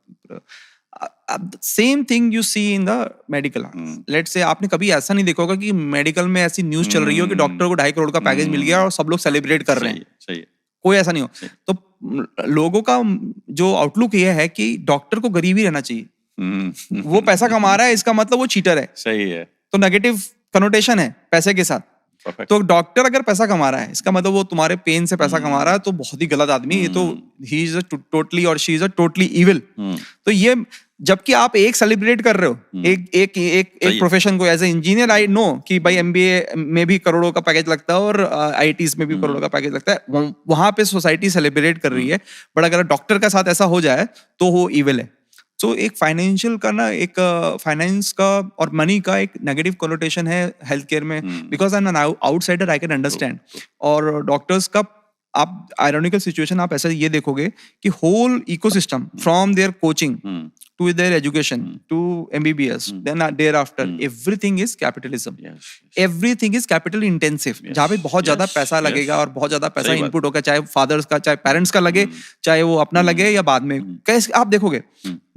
same thing you see in the medical. Let's say आपने कभी ऐसा नहीं देखा होगा कि मेडिकल में ऐसी न्यूज चल रही हो कि डॉक्टर को 2.5 करोड़ का पैकेज मिल गया और सब लोग सेलिब्रेट कर रहे हैं। सही है। कोई ऐसा नहीं हो। तो लोगों का जो आउटलुक ये है कि डॉक्टर को गरीब ही रहना चाहिए, वो पैसा कमा रहा है इसका मतलब वो चीटर है, सही है, तो नेगेटिव कनोटेशन है पैसे के साथ। परफेक्ट। तो डॉक्टर अगर पैसा कमा रहा है इसका मतलब वो तुम्हारे पेन से पैसा कमा रहा है, तो बहुत ही गलत आदमी है। ये तो ही इज टोटली और she is a totally evil. तो ये जबकि आप एक सेलिब्रेट कर रहे हो एक एक एक एक प्रोफेशन को। As a engineer I know कि भाई एमबीए में भी करोड़ों का पैकेज लगता है और आईआईटीज में भी करोड़ों का पैकेज लगता है, वहां पे सोसाइटी सेलिब्रेट कर रही है। बट अगर डॉक्टर के साथ ऐसा हो जाए तो वो इविल है। तो एक फाइनेंशियल का ना, एक फाइनेंस का और मनी का एक नेगेटिव कोनोटेशन है हेल्थ केयर में, because I am an outsider, I can understand. और डॉक्टर्स का आप आयरॉनिकल सिचुएशन आप ऐसा ये देखोगे कि whole ecosystem from their coaching to their education to MBBS then thereafter everything is capitalism. Everything is capital intensive. जहाँ पे बहुत ज्यादा पैसा लगेगा और बहुत ज्यादा पैसा इनपुट होगा, चाहे फादर्स का चाहे पेरेंट्स का लगे, चाहे वो अपना लगे या बाद में कैसे आप देखोगे।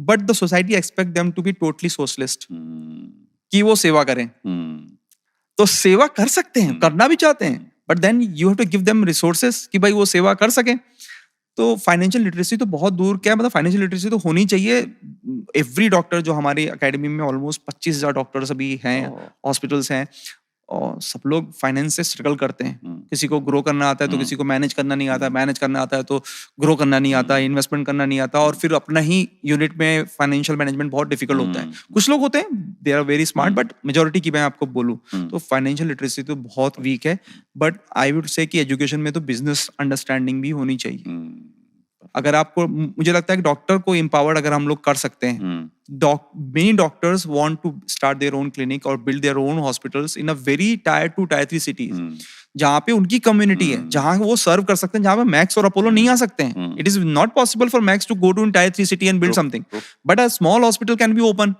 But the society expect them to be totally socialist, कि वो सेवा करें। तो सेवा कर सकते हैं, करना भी चाहते हैं, but then you have to give them resources कि भाई वो सेवा कर सकें। तो फाइनेंशियल लिटरेसी तो बहुत दूर क्या, मतलब फाइनेंशियल लिटरेसी तो होनी चाहिए। एवरी डॉक्टर जो हमारी एकेडमी में ऑलमोस्ट 25,000 डॉक्टर्स अभी हैं, हॉस्पिटल्स हैं, और सब लोग फाइनेंस से स्ट्रगल करते हैं। किसी को ग्रो करना आता है तो किसी को मैनेज करना नहीं आता, मैनेज करना आता है तो ग्रो करना नहीं आता, इन्वेस्टमेंट करना नहीं आता, और फिर अपना ही यूनिट में फाइनेंशियल मैनेजमेंट बहुत डिफिकल्ट होता है। कुछ लोग होते हैं they are very smart, but majority की मैं आपको बोलूँ तो फाइनेंशियल लिटरेसी तो बहुत वीक है। बट आई वुड से कि एजुकेशन में तो बिजनेस अंडरस्टैंडिंग भी होनी चाहिए। अगर आपको, मुझे लगता है कि डॉक्टर को एम्पावर्ड अगर हम लोग कर सकते हैं, many doctors want to start their own clinic or build their own hospitals in a very tier 2 tier 3 cities, जहाँ पे उनकी कम्युनिटी है, जहाँ वो सर्व कर सकते हैं, जहाँ पे मैक्स और अपोलो नहीं आ सकते हैं। It is not possible for Max to go to in tier 3 city and build something, but a small hospital can be open.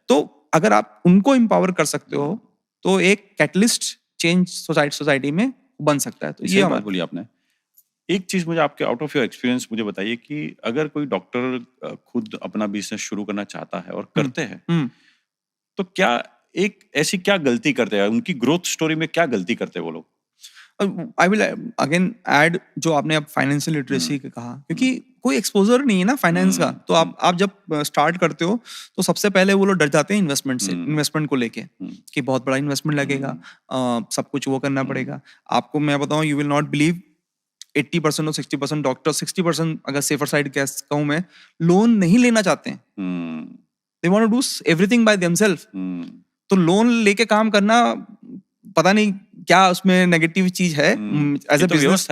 तो अगर आप उनको एम्पावर कर सकते हो तो एक कैटलिस्ट चेंज सोसाइटी में बन सकता है। तो ये बात बोली आपने। एक चीज मुझे आपके आउट ऑफ योर एक्सपीरियंस मुझे बताइए कि अगर कोई डॉक्टर खुद अपना बिजनेस शुरू करना चाहता है और करते हैं, तो क्या एक ऐसी क्या गलती करते हैं, उनकी ग्रोथ स्टोरी में क्या गलती करते हैं वो लोग? आई विल अगेन ऐड जो आपने अब फाइनेंशियल लिटरेसी का कहा, क्योंकि कोई एक्सपोजर नहीं है ना फाइनेंस का। तो आप जब स्टार्ट करते हो तो सबसे पहले वो लोग डर जाते हैं इन्वेस्टमेंट से, इन्वेस्टमेंट को लेके कि बहुत बड़ा इन्वेस्टमेंट लगेगा, सब कुछ वो करना पड़ेगा। आपको मैं बताऊं, यू विल नॉट बिलीव 80% और 60% डॉक्टर, 60% अगर सेफर साइड कहूं मैं, लोन नहीं लेना चाहते हैं। They want to do everything by themself. तो लोन लेके काम करना, पता नहीं क्या उसमें नेगेटिव चीज है। एज ए बिजनेस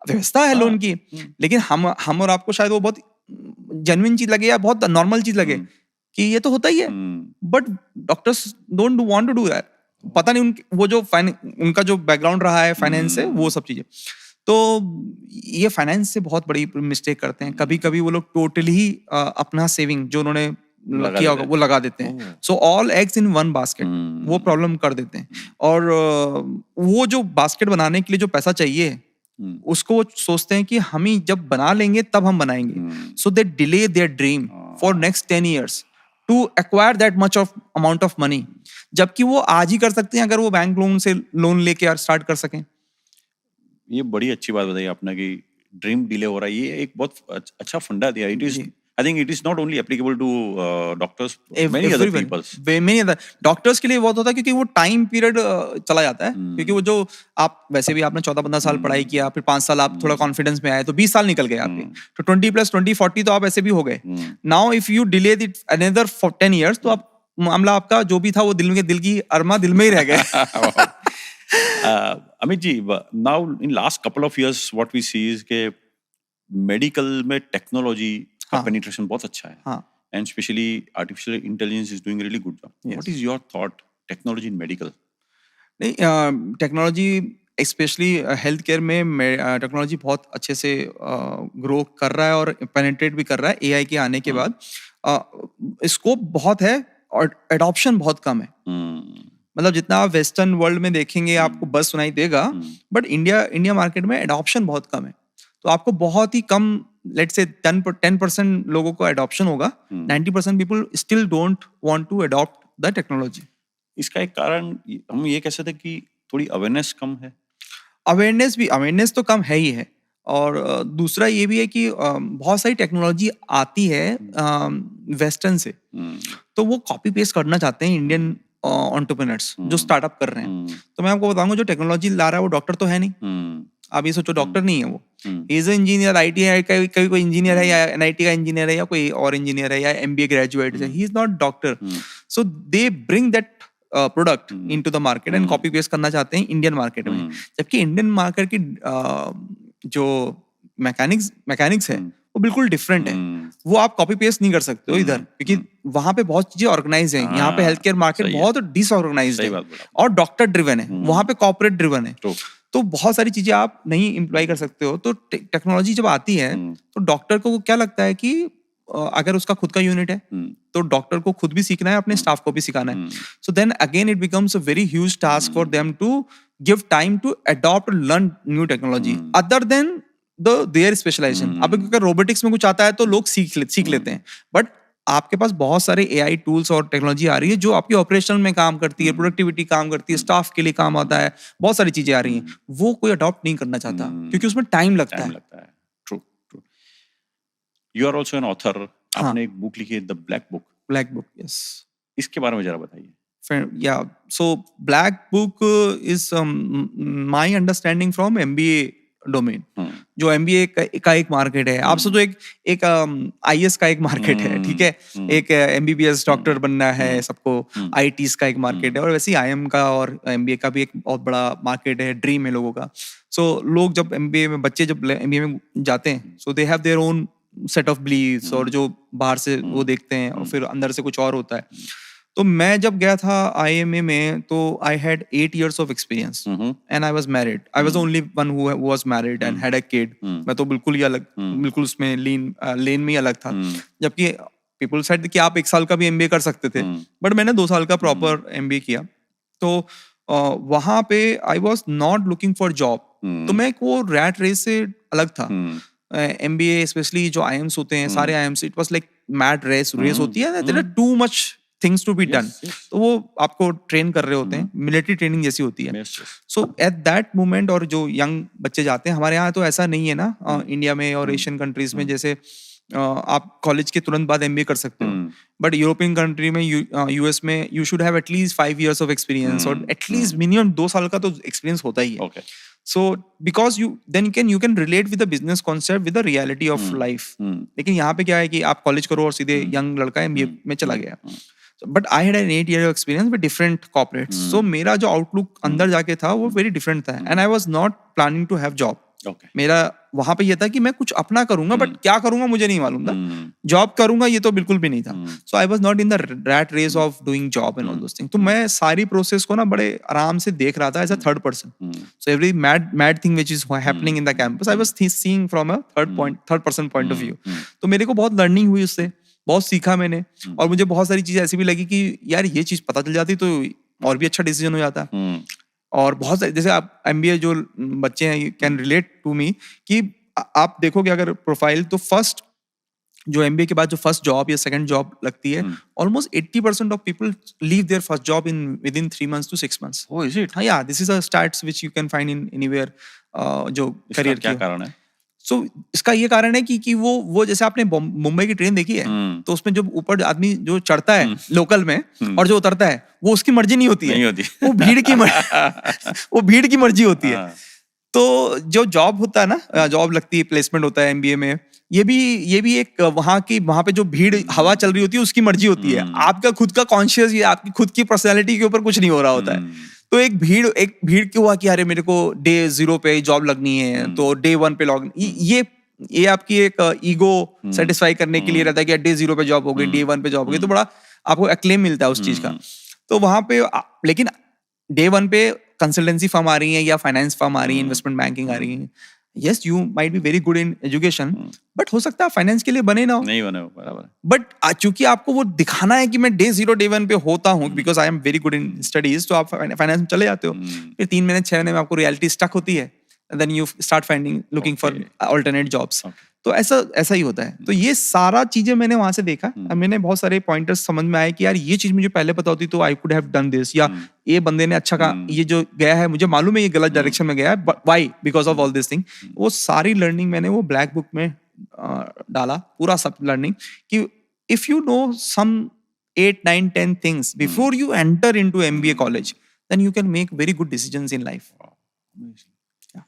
व्यवस्था है लोन की, लेकिन हम और आपको शायद वो बहुत जेन्युइन चीज लगे या बहुत नॉर्मल चीज लगे कि ये तो होता ही है, but doctors don't want to do that. पता नहीं वो जो उनका जो बैकग्राउंड रहा है फाइनेंस से, वो सब चीजें। तो ये फाइनेंस से बहुत बड़ी मिस्टेक करते हैं। कभी कभी वो लोग टोटली ही अपना सेविंग जो उन्होंने किया होगा वो लगा देते हैं। So all eggs in one basket, वो प्रॉब्लम कर देते हैं। और वो जो बास्केट बनाने के लिए जो पैसा चाहिए, उसको वो सोचते हैं कि हम ही जब बना लेंगे तब हम बनाएंगे। So they delay their dream for next 10 years to acquire that much of amount of money, जबकि वो आज ही कर सकते हैं अगर वो बैंक लोन से लोन लेके स्टार्ट कर सकें। ये बड़ी अच्छी बात बताई आपने कि ड्रीम डिले हो रहा है। ये एक बहुत अच्छा फंडा दिया। It is, I think it is not only applicable to doctors, many other peoples, many other doctors के लिए बहुत होता है, क्योंकि वो टाइम पीरियड चला जाता है। क्योंकि वो जो आप वैसे भी आपने 14-15 साल पढ़ाई किया, फिर 5 साल आप थोड़ा कॉन्फिडेंस में आए, तो 20 साल निकल गए आपके। तो 20 + 20 40 तो आप ऐसे भी हो गए। Now if you delay it another 10 years, तो आप मामला आपका जो भी था वो दिल की अरमा दिल में ही रह गए। Amit ji, now in last couple of years what we see is के मेडिकल में टेक्नोलॉजी का पेनिट्रेशन बहुत अच्छा है, and especially artificial intelligence is doing really good job. What is your thought technology in medical? नहीं, टेक्नोलॉजी स्पेशली हेल्थ केयर में technology बहुत अच्छे से ग्रो कर रहा है और पेनिट्रेट भी कर रहा है। एआई के आने के बाद स्कोप बहुत है और एडॉप्शन बहुत कम है। मतलब जितना आप वेस्टर्न वर्ल्ड में देखेंगे आपको बस सुनाई देगा, बट इंडिया मार्केट में एडॉप्शन बहुत कम है। तो आपको बहुत ही कम, लेट्स से 10% लोगों को एडॉप्शन होगा। 90% people still don't want to adopt the technology. इसका एक कारण हम ये कह सकते हैं कि थोड़ी अवेयरनेस कम है। अवेयरनेस तो कम है ही है, और दूसरा ये भी है कि बहुत सारी टेक्नोलॉजी आती है वेस्टर्न से, तो वो कॉपी पेस्ट करना चाहते हैं इंडियन एंटरप्रेन्योर्स जो स्टार्टअप कर रहे हैं। तो मैं आपको बताऊंगा, जो टेक्नोलॉजी ला रहा है वो डॉक्टर तो है नहीं। आप ये सोचो, डॉक्टर नहीं है वो, इज इंजीनियर, IT का कोई इंजीनियर है, या NIT का इंजीनियर है, या कोई और इंजीनियर है, या MBA ग्रेजुएट है, he is not doctor. So they bring that product into the market and copy paste करना चाहते हैं इंडियन मार्केट में। जबकि इंडियन मार्केट की जो मैकेनिक्स है वो बिल्कुल डिफरेंट है। वो आप कॉपी पेस्ट नहीं कर सकते हो इधर, क्योंकि वहां पे बहुत चीजें ऑर्गेनाइज हैं। यहाँ पे हेल्थ केयर मार्केट बहुत डिसऑर्गेनाइज्ड है और डॉक्टर ड्रिवन है, वहां पे कॉर्पोरेट ड्रिवन है। तो बहुत सारी चीजें आप नहीं इम्प्लॉय कर सकते हो। तो टेक्नोलॉजी जब आती है तो डॉक्टर को क्या लगता है कि अगर उसका खुद का यूनिट है तो डॉक्टर को खुद भी सीखना है, अपने स्टाफ को भी सिखाना है। So then again it becomes a very huge task for them to give time to adopt learn new technology other than their specialisation. अब अगर रोबोटिक्स में कुछ आता है तो लोग सीख लेते हैं, बट आपके पास बहुत सारे AI टूल्स और टेक्नोलॉजी आ रही है जो आपकी ऑपरेशन में काम करती है, प्रोडक्टिविटी काम करती है, स्टाफ के लिए काम आता है, बहुत सारी चीजें आ रही हैं। वो कोई अडॉप्ट नहीं करना चाहता क्योंकि उसमें टाइम लगता है। True. You are also an author. आपने एक बुक लिखी है, द ब्लैक बुक। यस, इसके बारे में जरा बताइए। Yeah, so Black Book is my understanding from MBA domain. जो MBA का एक मार्केट है। आप सोचो एक IAS का एक मार्केट है, ठीक है, एक MBBS डॉक्टर बनना है सबको, ITs का एक मार्केट है, और वैसे ही IIM का और MBA का भी एक बहुत बड़ा मार्केट है, ड्रीम है लोगों का। सो लोग जब बच्चे जब MBA में जाते हैं, so they have their own set of beliefs, और जो बाहर से वो देखते हैं और फिर अंदर से कुछ और होता है। तो मैं जब गया था IMA में तो I had 8 years of experience and I was married. I was only one who was married and had a kid. मैं तो बिल्कुल ही अलग, बिल्कुल उसमें लेन में ही अलग था। जबकि people said कि आप 1 साल का भी MBA कर सकते थे, बट मैंने 2 साल का प्रॉपर MBA किया। तो वहां पे I was not looking for job. तो मैं वो रैट रेस से अलग था। MBA स्पेशली जो IIMs होते हैं, सारे IIMs, it was like mad race होती है, there are too much things to be done. तो वो आपको ट्रेन कर रहे होते हैं, मिलिट्री ट्रेनिंग जैसी होती है। सो एट दैट मोमेंट, और जो यंग बच्चे जाते हैं, हमारे यहाँ तो ऐसा नहीं है ना इंडिया में और एशियन कंट्रीज में, जैसे आप कॉलेज के तुरंत बाद MBA कर सकते हो, बट यूरोपियन कंट्री में, US में, you should have at least 5 years of experience, और एटलीस्ट मिनिमम 2 साल का तो एक्सपीरियंस होता ही है। So because you can relate with the business concept with the reality of life. लेकिन यहाँ पे क्या है कि आप कॉलेज करो और सीधे यंग लड़का MBA में चला गया। But I had an 8 year experience with different corporates. सो मेरा जो आउटलुक अंदर जाके था वो वेरी डिफरेंट था, and I was not planning to have job. मेरा वहां पे ये था कि मैं कुछ अपना करूंगा, बट क्या करूंगा मुझे नहीं मालूम था। जॉब करूंगा ये तो बिल्कुल भी नहीं था। So I was not in the rat race of doing job and all those things. तो मैं सारी प्रोसेस को ना बड़े आराम से देख रहा था as a third person. So every mad thing which is happening in the campus, I was seeing from a third person point of view. तो मेरे को बहुत लर्निंग हुई उससे, बहुत सीखा मैंने, और मुझे बहुत सारी चीजें ऐसी भी लगी कि यार ये चीज पता चल जाती तो और भी अच्छा डिसीजन हो जाता। और बहुत सारे, जैसे आप MBA जो बच्चे हैं कैन रिलेट टू मी, कि आप देखोगे अगर प्रोफाइल, तो फर्स्ट जो MBA के बाद जो फर्स्ट जॉब या सेकंड जॉब लगती है, almost 80% of people leave their first job within 3 months to 6 months। Oh, is it? हाँ, या this is a stats which you can find in anywhere. जो करियर क्या कारण है? सो इसका ये कारण है कि वो जैसे आपने मुंबई की ट्रेन देखी है, तो उसमें जो ऊपर आदमी जो चढ़ता है लोकल में और जो उतरता है, वो उसकी मर्जी नहीं होती है, वो भीड़ की मर्जी होती है। तो जो जॉब होता है ना, जॉब लगती है, प्लेसमेंट होता है MBA में, ये भी एक वहां पे जो भीड़ हवा चल रही होती है उसकी मर्जी होती है। आपका खुद का कॉन्शियस या आपकी खुद की पर्सनैलिटी के ऊपर कुछ नहीं हो रहा होता है। तो एक भीड़ क्यों हुआ कि अरे मेरे को डे 0 पे जॉब लगनी है, तो डे 1 पे लॉग, ये आपकी एक ईगो सेटिस्फाई करने के लिए रहता है कि डे 0 पे जॉब हो गई, डे 1 पे जॉब हो गई, तो बड़ा आपको एक्लेम मिलता है उस चीज का। तो वहां पे लेकिन डे 1 पे कंसल्टेंसी फर्म आ रही है, या फाइनेंस फर्म आ रही है, इन्वेस्टमेंट बैंकिंग आ रही है। Yes, you might be very good in education, but हो सकता है फाइनेंस के लिए बने ना हो, नहीं बने हो, बराबर। बट चूंकि आपको वो दिखाना है कि मैं डे 0 डे 1 पे होता हूँ, because I am very good in studies, तो आप फाइनेंस में चले जाते हो। फिर 3 महीने 6 महीने में आपको रियलिटी स्टक होती है, then you start finding looking for alternate jobs. तो ऐसा ही होता है। तो ये सारा चीजें मैंने वहां से देखा, मैंने बहुत सारे पॉइंटर्स समझ में आए कि यार ये चीज मुझे पहले पता होती तो I could have done this, या ये बंदे ने अच्छा कहा, ये जो गया है मुझे मालूम है ये गलत डायरेक्शन में गया है, why, because of all this thing. वो सारी लर्निंग मैंने वो ब्लैक बुक में डाला, पूरा सब लर्निंग, कि if you know some 8, 9, 10 things before you enter into MBA college, then you can make very good decisions in life. Yeah.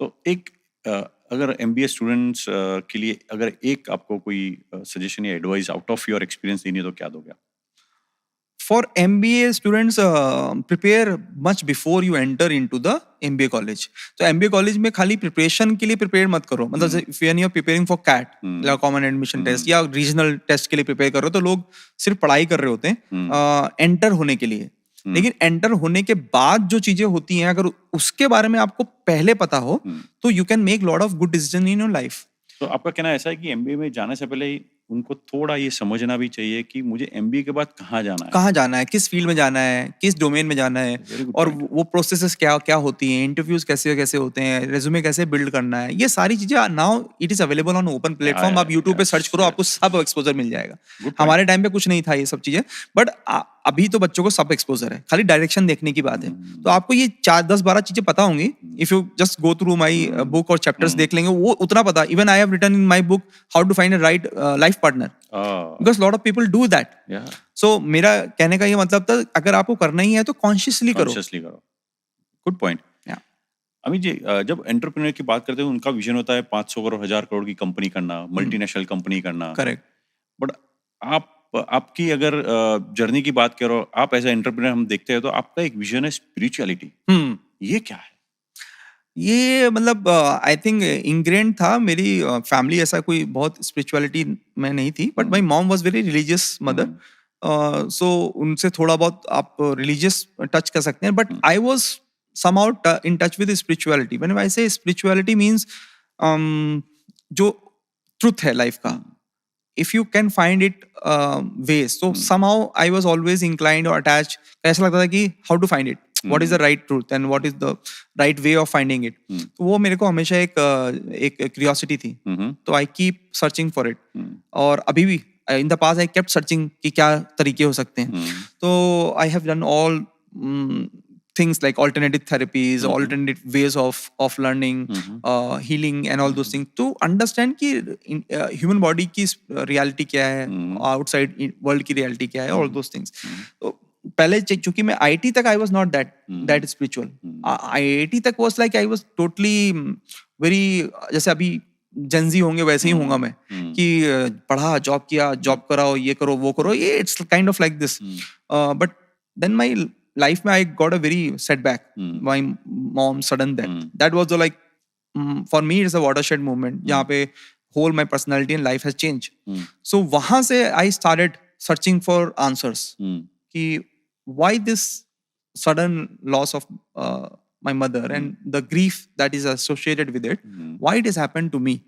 तो एक अगर MBA स्टूडेंट्स के लिए अगर एक आपको कोई सजेशन या advice out of your experience देनी है तो क्या दोगे? For MBA students, prepare much before you enter into the MBA college. तो MBA college में खाली प्रिपरेशन के लिए प्रिपेयर मत करो, मतलब if you are preparing for CAT, common admission test, या रीजनल टेस्ट के लिए प्रिपेयर कर रहे हो, तो लोग सिर्फ पढ़ाई कर रहे होते हैं एंटर होने के लिए। लेकिन एंटर होने के बाद जो चीजें होती हैं, अगर उसके बारे में आपको पहले पता हो तो you can make lot of good decision in your life. तो आपका कहना ऐसा है कि MBA में जाने से पहले ही उनको थोड़ा ये समझना भी चाहिए कि मुझे MBA के बाद कहाँ जाना है, किस फील्ड में जाना है, किस डोमेन में जाना है, और वो प्रोसेसेस क्या क्या होती हैं, इंटरव्यूज कैसे कैसे होते हैं, रेज्यूमे कैसे बिल्ड करना है, ये सारी चीजें now it is available on open platform. आप यूट्यूब पे सर्च करो, आपको सब एक्सपोजर मिल जाएगा। हमारे टाइम पे कुछ नहीं था ये सब चीजें, बट अभी तो बच्चों को सब एक्सपोजर है, खाली डायरेक्शन देखने की बात है। तो आपको ये 4, 10, 12 चीजें पता होंगी, if you just go through my book और चैप्टर्स देख लेंगे, वो उतना पता। Even I have written in my book how to find a right life partner, because lot of people do that. So मेरा कहने का ये मतलब था, अगर आपको करना ही है तो कॉन्शियसली करो। Good point. अमित जी, जब एंटरप्रेन्योर की बात करते हैं उनका विजन होता है 500 करोड़ 1000 करोड़ की कंपनी करना, मल्टीनेशनल कंपनी करना। करेक्ट। बट आपकी अगर जर्नी की बात करो, आप एज एंटरप्रेन्योर हम देखते हैं तो आपका एक विजन है स्पिरिचुअलिटी। ये क्या है? ये मतलब आई थिंक इंग्रेंड था, मेरी फैमिली ऐसा कोई बहुत स्पिरिचुअलिटी में नहीं थी, but my mom was very religious mother, so उनसे थोड़ा बहुत आप रिलीजियस टच कर सकते हैं, but I was somehow in touch with spirituality. When I say spirituality means जो truth है life का, if you can find it ways, so somehow I was always inclined or attached, ऐसा लगता था कि how to find it, what is the right truth and what is the right way of finding it. तो वो मेरे को हमेशा एक curiosity थी, तो I keep searching for it, और अभी भी in the past I kept searching कि क्या तरीके हो सकते हैं। तो I have done all things like alternative therapies, alternate ways of learning, healing and all those things, to understand कि human body की reality क्या है, outside world की reality क्या है, all those things. तो पहले चूंकि मैं IT तक I was not that spiritual. IIT तक was like I was totally very, जैसे अभी जेंजी होंगे वैसे ही होऊंगा मैं, कि पढ़ा, जॉब किया, जॉब कराओ, ये करो, वो करो, ये it's kind of like this. But then my life mein I got a very setback. My mom sudden death. That was the like, for me it's a watershed moment. जहाँ पे whole my personality and life has changed. So वहाँ से I started searching for answers. कि why this sudden loss of my mother and the grief that is associated with it. Why it has happened to me.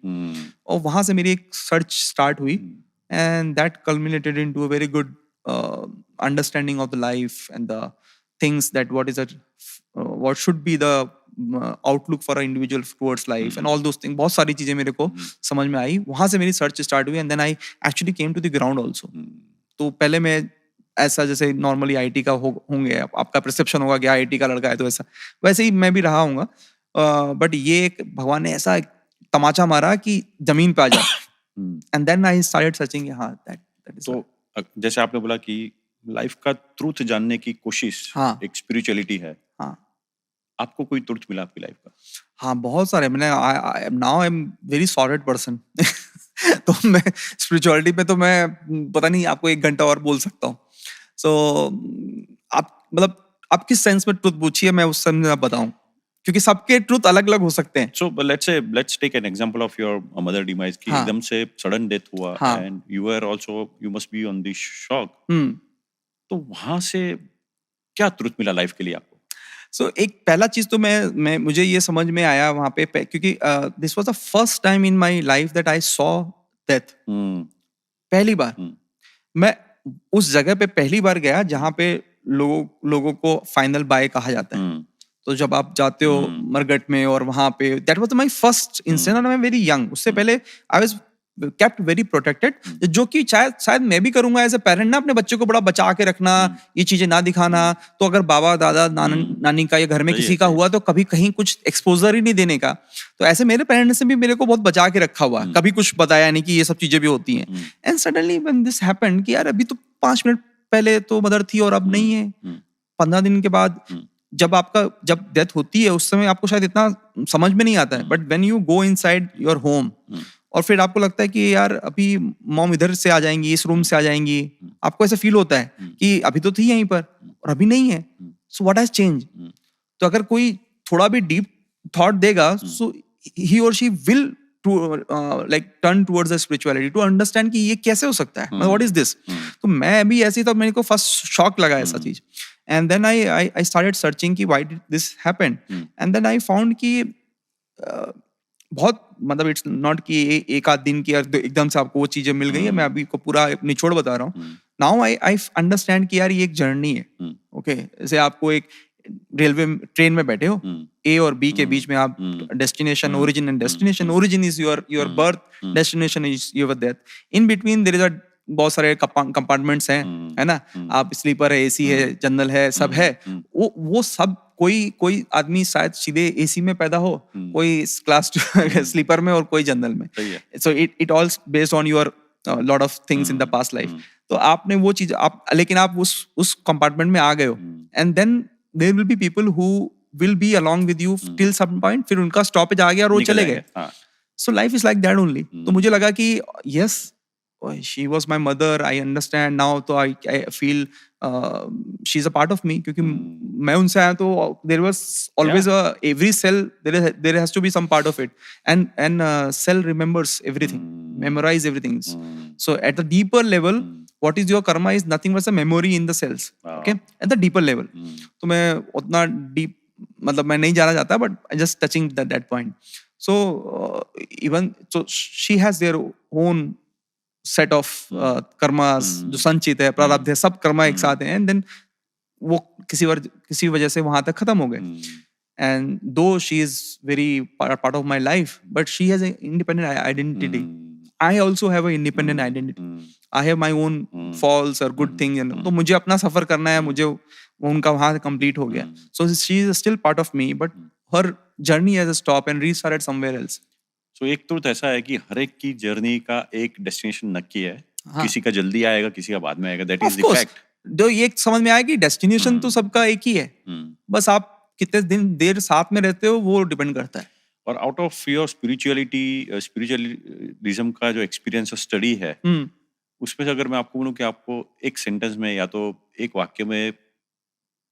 और वहाँ से मेरी एक search start हुई, and that culminated into a very good understanding of the life and the things that what should be the outlook for an individual towards life and all those things. बहुत सारी चीजें मेरे को समझ में आई, वहां से मेरी सर्च स्टार्ट हुई, and then I actually came to the ground also. तो पहले मैं ऐसा जैसे नॉर्मली IT का होंगे, आपका परसेप्शन होगा कि IT का लड़का है तो ऐसा, वैसे ही मैं भी रहा हूँगा, बट ये एक भगवान ने ऐसा तमाचा मारा कि जमीन पे आ जा, and then I started searching. हाँ, that is तो जैसे आपने बोला कि लाइफ का ट्रूथ जानने की कोशिश एक स्पिरिचुअलिटी है। आपको कोई ट्रूथ मिला आपकी लाइफ का? हाँ, बहुत सारे। मैंने now I am very sorted person. तो मैं स्पिरिचुअलिटी पे तो मैं पता नहीं आपको 1 घंटा और बोल सकता हूँ। सो आप मतलब आप किस सेंस में ट्रूथ पूछिए, मैं उस सेंस में बताऊँ, क्योंकि सबके ट्रूथ अलग अलग हो सकते हैं। So let's take an example of your mother demise कि एकदम से सडन डेथ हुआ, and you must be on the shock. तो वहां से क्या ट्रूथ मिला लाइफ के लिए आपको? सो एक पहला चीज तो मैं मुझे ये समझ में आया वहां पे, क्योंकि this was the first time in my life that I saw death. पहली बार मैं उस जगह पे पहली बार गया जहां पे लोगों को फाइनल बाय कहा जाता है। तो जब आप जाते हो मरगट में और वहां पे, that was my first incident, I am very young. उससे पहले I was kept very protected, जो कि शायद मैं भी करूंगा एज ए पेरेंट ना, अपने बच्चे को बड़ा बचा के रखना, ये चीजें ना दिखाना। तो अगर बाबा दादा नानी का या घर में किसी का हुआ तो कभी कहीं कुछ एक्सपोजर ही नहीं देने का। तो ऐसे मेरे पेरेंट्स ने भी मेरे को बहुत बचा के रखा हुआ, कभी कुछ बताया नहीं कि ये सब चीजें भी होती हैं। And suddenly when this happened कि यार अभी तो 5 मिनट पहले तो मदर थी और अब नहीं है। 15 दिन के बाद जब डेथ होती है, उस समय आपको शायद इतना समझ में नहीं आता है, but when you go inside your home और फिर आपको लगता है कि यार अभी मॉम इधर से आ जाएंगी, इस रूम से आ जाएंगी, आपको ऐसा फील होता है कि अभी तो थी यहीं पर और अभी नहीं है। So what has change? तो अगर कोई थोड़ा भी डीप थॉट देगा, सो ही और she will like turn towards the spirituality to understand कि ये कैसे हो सकता है, व्हाट इज दिस। तो मैं भी ऐसी था, मेरे को फर्स्ट शॉक लगा ऐसा चीज। And then I started searching कि why did this happen. And then I found कि बहुत मतलब इट्स नॉट कि एक आध दिन की एकदम से आपको वो चीजें मिल गई है। मैं अभी को पूरा निचोड़ बता रहा हूँ। नाउ आई अंडरस्टैंड कि यार ये एक जर्नी है। ओके, जैसे आपको एक रेलवे ट्रेन में बैठे हो, ए और बी के बीच में आप destination, origin and destination. Origin is your birth, destination is your death. In between their is बहुत सारे कंपार्टमेंट्स हैं, है ना। आप स्लीपर है, एसी है, जनरल है, सब है। वो सब कोई आदमी शायद सीधे एसी में पैदा हो, कोई क्लास स्लीपर में और कोई जनरल में। So it all based on your lot of things in the past life. तो आपने वो चीज लेकिन आप उस कंपार्टमेंट में आ गए हो, and then there will be people who will be along with you till some point. फिर उनका स्टॉपेज आ गया और वो चले गए। So life is like that only. तो मुझे लगा कि yes, she was my mother, I understand now, तो I feel she's a part of me, क्योंकि मैं उनसे आया तो there was always every cell there has to be some part of it, and cell remembers everything, memorize everything. So at the deeper level, what is your karma is nothing but a memory in the cells. Okay, at the deeper level. तो मैं उतना deep मतलब मैं नहीं जाना चाहता, but just touching that point. So even so she has their own set of karmas जो संचित है, प्रारब्ध है, सब कर्मा एक साथ हैं। एंड देन वो किसी वजह से वहां तक खत्म हो गए। And though she is very part of my life, but she has an independent identity. I also have a independent identity. I have my own faults और गुड थिंग्स। तो मुझे अपना सफर करना है, मुझे उनका वहां कंप्लीट हो गया। So she is still part of me, but her journey has a stop and restarted somewhere else. तो एक ट्रुथ ऐसा है कि हर एक की जर्नी का एक डेस्टिनेशन नक्की है। किसी का जल्दी आएगा, किसी का बाद में आएगा। That is the fact. जो ये समझ में आया कि डेस्टिनेशन तो सबका एक ही है, बस आप कितने दिन देर साथ में रहते हो वो डिपेंड करता है। और आउट ऑफ योर स्पिरिचुअलिज्म का जो एक्सपीरियंस और स्टडी है, उसमें से अगर मैं आपको बोलूं कि आपको एक सेंटेंस में या तो एक वाक्य में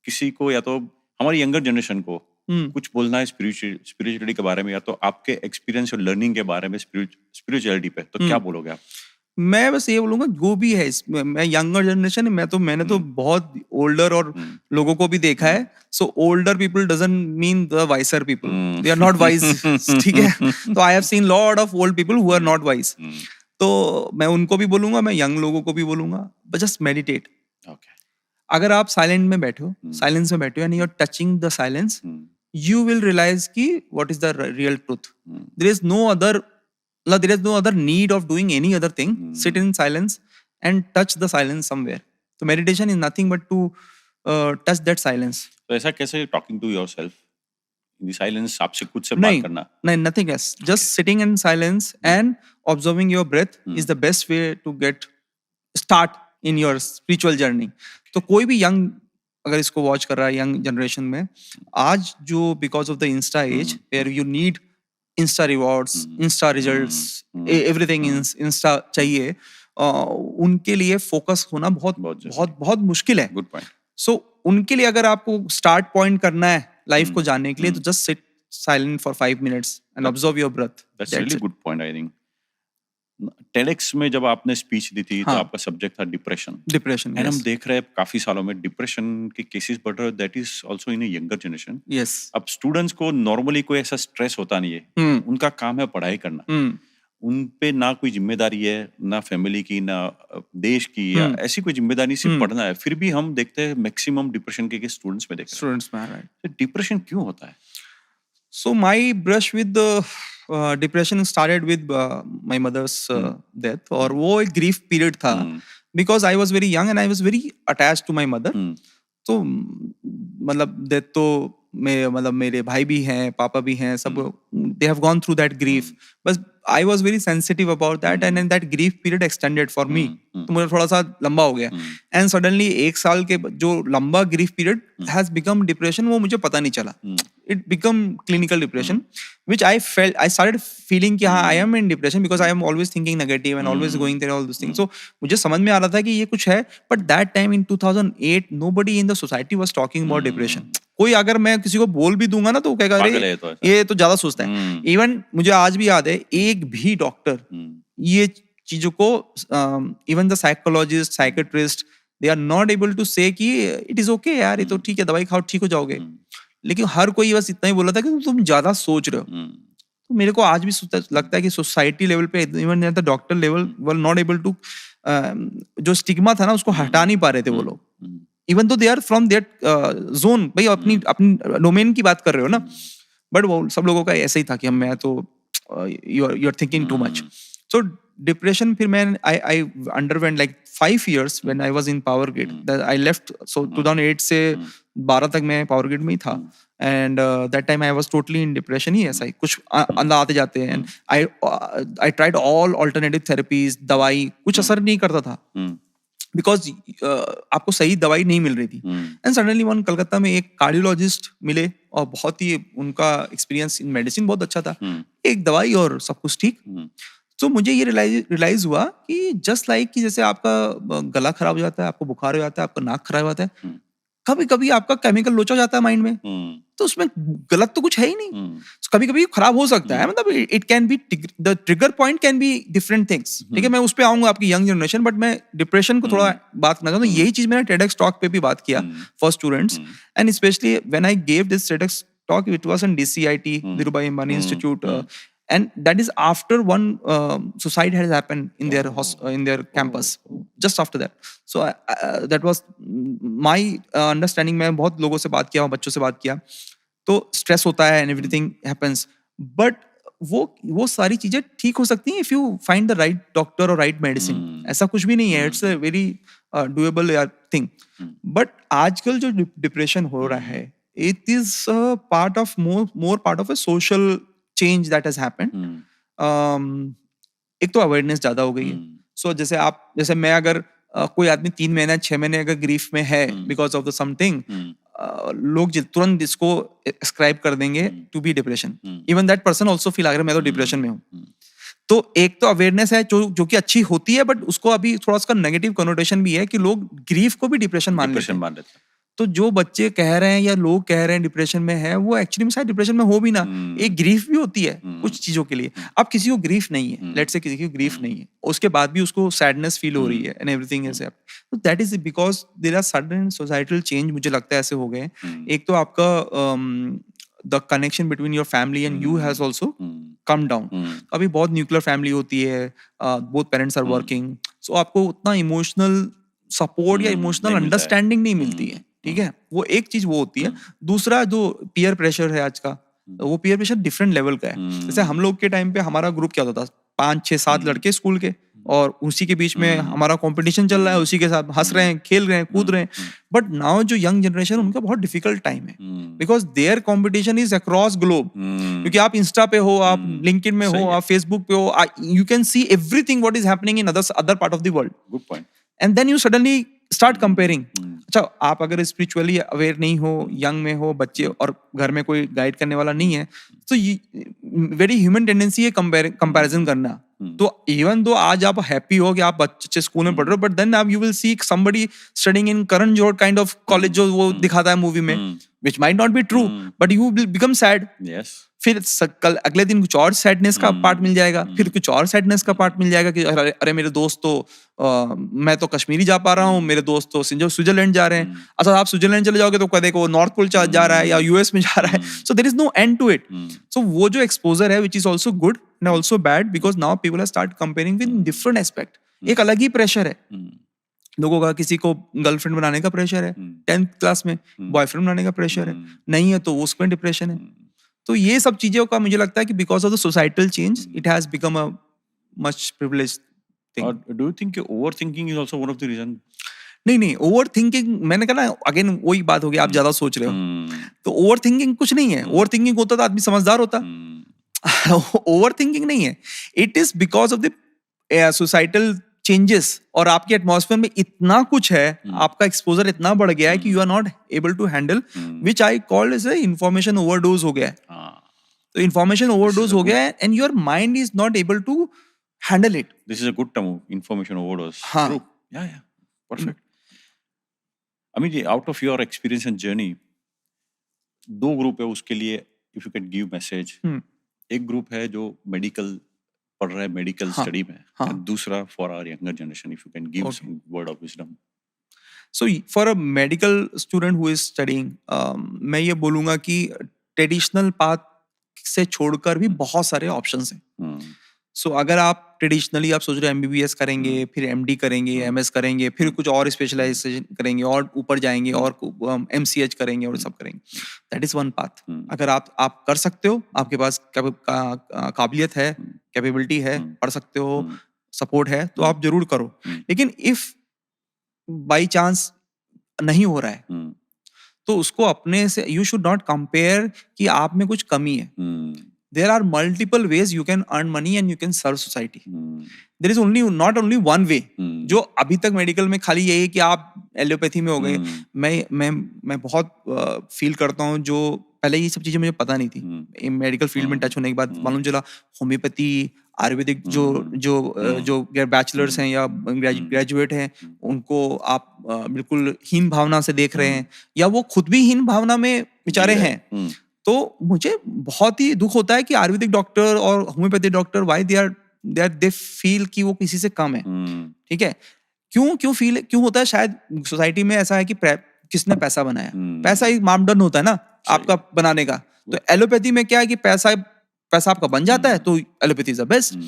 किसी को, या तो हमारी यंगर जनरेशन को कुछ बोलना है स्पिरिचुअलिटी के बारे में, या तो आपके एक्सपीरियंस और लर्निंग के बारे में स्पिरिचुअलिटी पे, तो क्या बोलोगे आप? मैं बस ये बोलूंगा, जो भी है मैं यंगर जनरेशन, मैंने तो बहुत ओल्डर और लोगों को भी देखा है। So older people doesn't mean the wiser people, they are not wise. ठीक है, तो I have seen lot of old people who are not wise. तो मैं उनको भी बोलूंगा, मैं यंग लोगों को भी बोलूंगा, बट जस्ट मेडिटेट। अगर आप साइलेंट में बैठे हो, साइलेंस में बैठे हो, and you are touching the silence, you will realize ki what is the real truth. There is no other need of doing any other thing. Sit in silence and touch the silence somewhere. So meditation is nothing but to touch that silence. तो ऐसा कैसे talking to yourself in the silence, आपसे खुद से बात करना? नहीं, nothing else. Just sitting in silence and observing your breath is the best way to start in your spiritual journey. तो कोई भी young अगर इसको वॉच कर रहा है यंग जनरेशन में, आज जो because of the insta age where you need insta rewards, insta results, everything insta चाहिए, उनके लिए फोकस होना बहुत मुश्किल है। Good point. सो उनके लिए अगर आपको स्टार्ट पॉइंट करना है लाइफ को जानने के लिए, तो just sit silent for 5 minutes and observe your breath. That's really good point. I think TEDx में जब आपने स्पीच दी थी, तो आपका सब्जेक्ट था डिप्रेशन। एंड हम देख रहे हैं काफी सालों में डिप्रेशन के केसेस बढ़ रहे हैं, that is also in a younger generation. Yes. अब स्टूडेंट्स को नॉर्मली कोई ऐसा स्ट्रेस होता नहीं है, उनका काम है पढ़ाई करना, उन पे ना कोई जिम्मेदारी है, ना फैमिली की, ना देश की, या ऐसी कोई जिम्मेदारी, सिर्फ पढ़ना है, फिर भी हम देखते हैं मैक्सिमम डिप्रेशन के स्टूडेंट्स में देखते हैं। स्टूडेंट्स में, राइट। डिप्रेशन क्यों होता है? So my brush with the depression started with my mother's death, और वो एक grief period था, because I was very young and I was very attached to my mother. तो मतलब डेथ तो मतलब मेरे भाई भी हैं, पापा भी हैं, सब they have gone through that grief, बस I was very sensitive about that, and then that grief period extended for me. तो मुझे थोड़ा सा लंबा हो गया, and suddenly एक साल के जो लंबा grief period has become depression, वो मुझे पता नहीं चला. It become clinical depression, which I felt, I started feeling कि हाँ, I am in depression because I am always thinking negative and always going there, all those things. So मुझे समझ में आ रहा था कि ये कुछ है, but that time in 2008 nobody in the society was talking about depression. कोई अगर मैं किसी को बोल भी दूंगा ना तो वो कहेगा अरे ये तो ज्यादा सोचता है. इवन मुझे आज भी याद है, एक भी डॉक्टर ये चीजों को, even the psychologist, psychiatrist, they are not able to say कि इट इज ओके यार, ये तो ठीक है, दवाई खाओ ठीक हो जाओगे. लेकिन हर कोई बस इतना ही बोला था कि तुम ज्यादा सोच रहे हो. तो मेरे को आज भी लगता है कि सोसाइटी लेवल पे, even at the doctor level, we're not able to, जो स्टिग्मा था ना उसको हटा नहीं पा रहे थे वो लोग, even though they are from that zone. भाई अपनी डोमेन की बात कर रहे हो ना, बट वो सब लोगों का ऐसा ही था कि मैं तो you are thinking too much. So depression, फिर मैं I underwent like 5 years when I was in Power Grid. I left, so 2008 से 12 तक मैं Power Grid में ही था, and that time I was totally in depression ही. ऐसा ही कुछ अंदर आते जाते हैं, and I tried all alternative therapies, दवाई कुछ असर नहीं करता था, because आपको सही दवाई नहीं मिल रही थी. एंड सडनली वन कलकत्ता में एक कार्डियोलॉजिस्ट मिले, और बहुत ही उनका एक्सपीरियंस इन मेडिसिन बहुत अच्छा था, एक दवाई और सब कुछ ठीक. तो मुझे ये रियलाइज हुआ कि जस्ट लाइक कि जैसे आपका गला खराब हो जाता है, आपको बुखार हो जाता है, आपका नाक खराब हो जाता है, कभी कभी आपका केमिकल लोचा जाता है माइंड में, तो उसमें गलत तो कुछ है ही नहीं. कभी कभी खराब हो सकता है, मतलब it can be, the trigger point can be different things. ठीक है, मैं उस पर आऊंगा आपकी यंग जनरेशन, बट मैं डिप्रेशन को थोड़ा बात करना चाहता हूँ. यही चीज मैंने टेडेक्स टॉक पे भी बात किया for students, and specially when I gave this TEDx talk, it was in DCIT, Dhirubhai Ambani institute, and that is after one suicide has happened in their campus, just after that. So that was my understanding. मैं बहुत लोगों से बात किया, बच्चों से बात किया, तो स्ट्रेस होता है and everything happens, but वो सारी चीजें ठीक हो सकती हैं if you find the right doctor or right medicine. ऐसा कुछ भी नहीं है, it's a very doable thing. but आजकल जो डिप्रेशन हो रहा है, it is part of more part of a social change that has happened. एक तो अवेयरनेस ज्यादा हो गई है. सो जैसे मैं अगर कोई आदमी 3 महीने 6 महीने अगर ग्रीफ में है बिकॉज ऑफ द समथिंग, लोग तुरंत इसको एस्क्राइब कर देंगे to be depression. Even that person also feel अगर मैं तो डिप्रेशन में हूँ. तो एक तो अवेयरनेस है जो कि अच्छी होती है, बट उसको अभी थोड़ा उसका नेगेटिव कनोटेशन भी है कि लोग ग्रीफ को भी डिप्रेशन मान लेते हैं. तो जो बच्चे कह रहे हैं या लोग कह रहे हैं डिप्रेशन में है, वो एक्चुअली में शायद डिप्रेशन में हो भी ना. एक ग्रीफ भी होती है कुछ चीजों के लिए. अब किसी को ग्रीफ नहीं है, लेट्स से किसी को ग्रीफ नहीं है, उसके बाद भी उसको सैडनेस फील हो रही है एंड एवरीथिंग इज हैपनिंग. तो that is because there are sudden societal change, मुझे लगता है ऐसे हो गए. एक तो आपका the connection between your family and you has also come down. अभी बहुत न्यूक्लियर फैमिली होती है, both parents are working, so आपको उतना इमोशनल सपोर्ट या इमोशनल अंडरस्टैंडिंग नहीं मिलती है. ठीक है, वो एक चीज वो होती है. दूसरा जो पीयर प्रेशर है आज का, वो पीयर प्रेशर डिफरेंट लेवल का है. जैसे हम लोग के टाइम पे हमारा ग्रुप क्या होता था, 5, 6, 7 लड़के स्कूल के, और उसी के बीच में हमारा कंपटीशन चल रहा है, उसी के साथ हंस रहे हैं, खेल रहे हैं, कूद रहे हैं. बट नाउ जो यंग जनरेशन, उनका बहुत डिफिकल्ट टाइम है, because their competition is across globe. क्योंकि आप इंस्टा पे हो, आप लिंक्डइन में हो, आप फेसबुक पे हो, you can see everything what is happening in other part of the world. Good point. And then you suddenly start comparing. अच्छा, आप अगर स्पिरिचुअली अवेयर नहीं हो, यंग में हो, बच्चे, और घर में कोई गाइड करने वाला नहीं है, तो वेरी ह्यूमन टेंडेंसी है कंपैरिजन करना. तो इवन दो आज आप हैप्पी हो कि आप अच्छे स्कूल में पढ़ रहे हो, बट देन आप you will see somebody studying in Karan Johar kind of college, जो वो दिखाता है मूवी में, which might not be true, but you will become sad. Yes. फिर कल अगले दिन कुछ और सैडनेस का पार्ट मिल जाएगा, फिर कुछ और सैडनेस का पार्ट मिल जाएगा कि अरे मेरे दोस्त तो मैं तो कश्मीरी जा पा रहा हूँ, मेरे दोस्त तो स्विट्जरलैंड जा रहे हैं. अच्छा, आप स्विट्जरलैंड चले जाओगे तो कदे को नॉर्थ पोल जा रहा है या US में जा रहा है. So there is no end to it. So वो जो एक्सपोजर है, which is also good, and also bad because now people have start comparing with different aspect. एक अलग ही प्रेशर है लोगों का, किसी को गर्लफ्रेंड बनाने का प्रेशर है 10th क्लास में, बॉयफ्रेंड बनाने का प्रेशर है, नहीं है तो उसमें डिप्रेशन है. तो ये सब चीजों का मुझे लगता है कि because of the societal change it has become a much privileged thing. Do you think over thinking is also one of the reason? नहीं, ओवर थिंकिंग मैंने कहा ना, अगेन वही बात हो गई, आप ज्यादा सोच रहे हो. तो ओवर थिंकिंग कुछ नहीं है. ओवर थिंकिंग होता तो आदमी समझदार होता. ओवर थिंकिंग नहीं है. It is because of the societal changes, और आपके एटमॉस्फेयर में इतना कुछ है, आपका एक्सपोजर इतना बढ़ गया है कि you are not able to handle, which I called as information overdose हो गया है. तो इंफॉर्मेशन ओवरडोज हो गया है and your mind is not able to handle it. This is a good term, information overdose. हाँ, yeah perfect. Amit ji, out of your experience and journey, 2 group है उसके लिए if you can give message. एक group है जो medical पढ़ रहा है, मेडिकल स्टडी में, और दूसरा for our younger generation, if you can give some word of wisdom. So for a medical student who is studying, मैं ये बोलूंगा कि ट्रेडिशनल पाथ से छोड़कर भी बहुत सारे ऑप्शंस हैं. सो अगर आप ट्रेडिशनली आप सोच रहे हो MBBS करेंगे, फिर MD करेंगे, MS करेंगे, फिर कुछ और स्पेशलाइजेशन करेंगे और ऊपर जाएंगे और MCH करेंगे और सब करेंगे, दैट इज वन पाथ. अगर आप कर सकते हो, आपके पास काबिलियत है, कैपेबिलिटी है, पढ़ सकते हो, सपोर्ट है, तो आप जरूर करो. लेकिन इफ बाई चांस नहीं हो रहा है तो उसको अपने से, यू शुड नॉट कंपेयर कि आप में कुछ कमी है. There are multiple ways you can earn money and you can serve society. There is not only one way. जो अभी तक मेडिकल में खाली यही है कि आप एलोपैथी में हो गए. मैं बहुत फील करता हूँ, जो पहले ये सब चीजें मुझे पता नहीं थी. मेडिकल फील्ड में टच होने के बाद मालूम चला होम्योपैथी, आयुर्वेदिक जो बैचलर्स हैं या ग्रेजुएट हैं, उनको आप बिल्कुल हीन भावना से देख रहे हैं, या वो खुद भी हीन भावना में बेचारे हैं. तो मुझे बहुत ही दुख होता है कि आयुर्वेदिक डॉक्टर और homeopathic doctor why they feel कि वो किसी से कम है. ठीक है, क्यों होता है? शायद सोसाइटी में ऐसा है कि किसने पैसा बनाया. पैसा एक मापदंड होता है ना आपका बनाने का. तो एलोपैथी में क्या है कि पैसा आपका बन जाता है, तो allopathy is the best.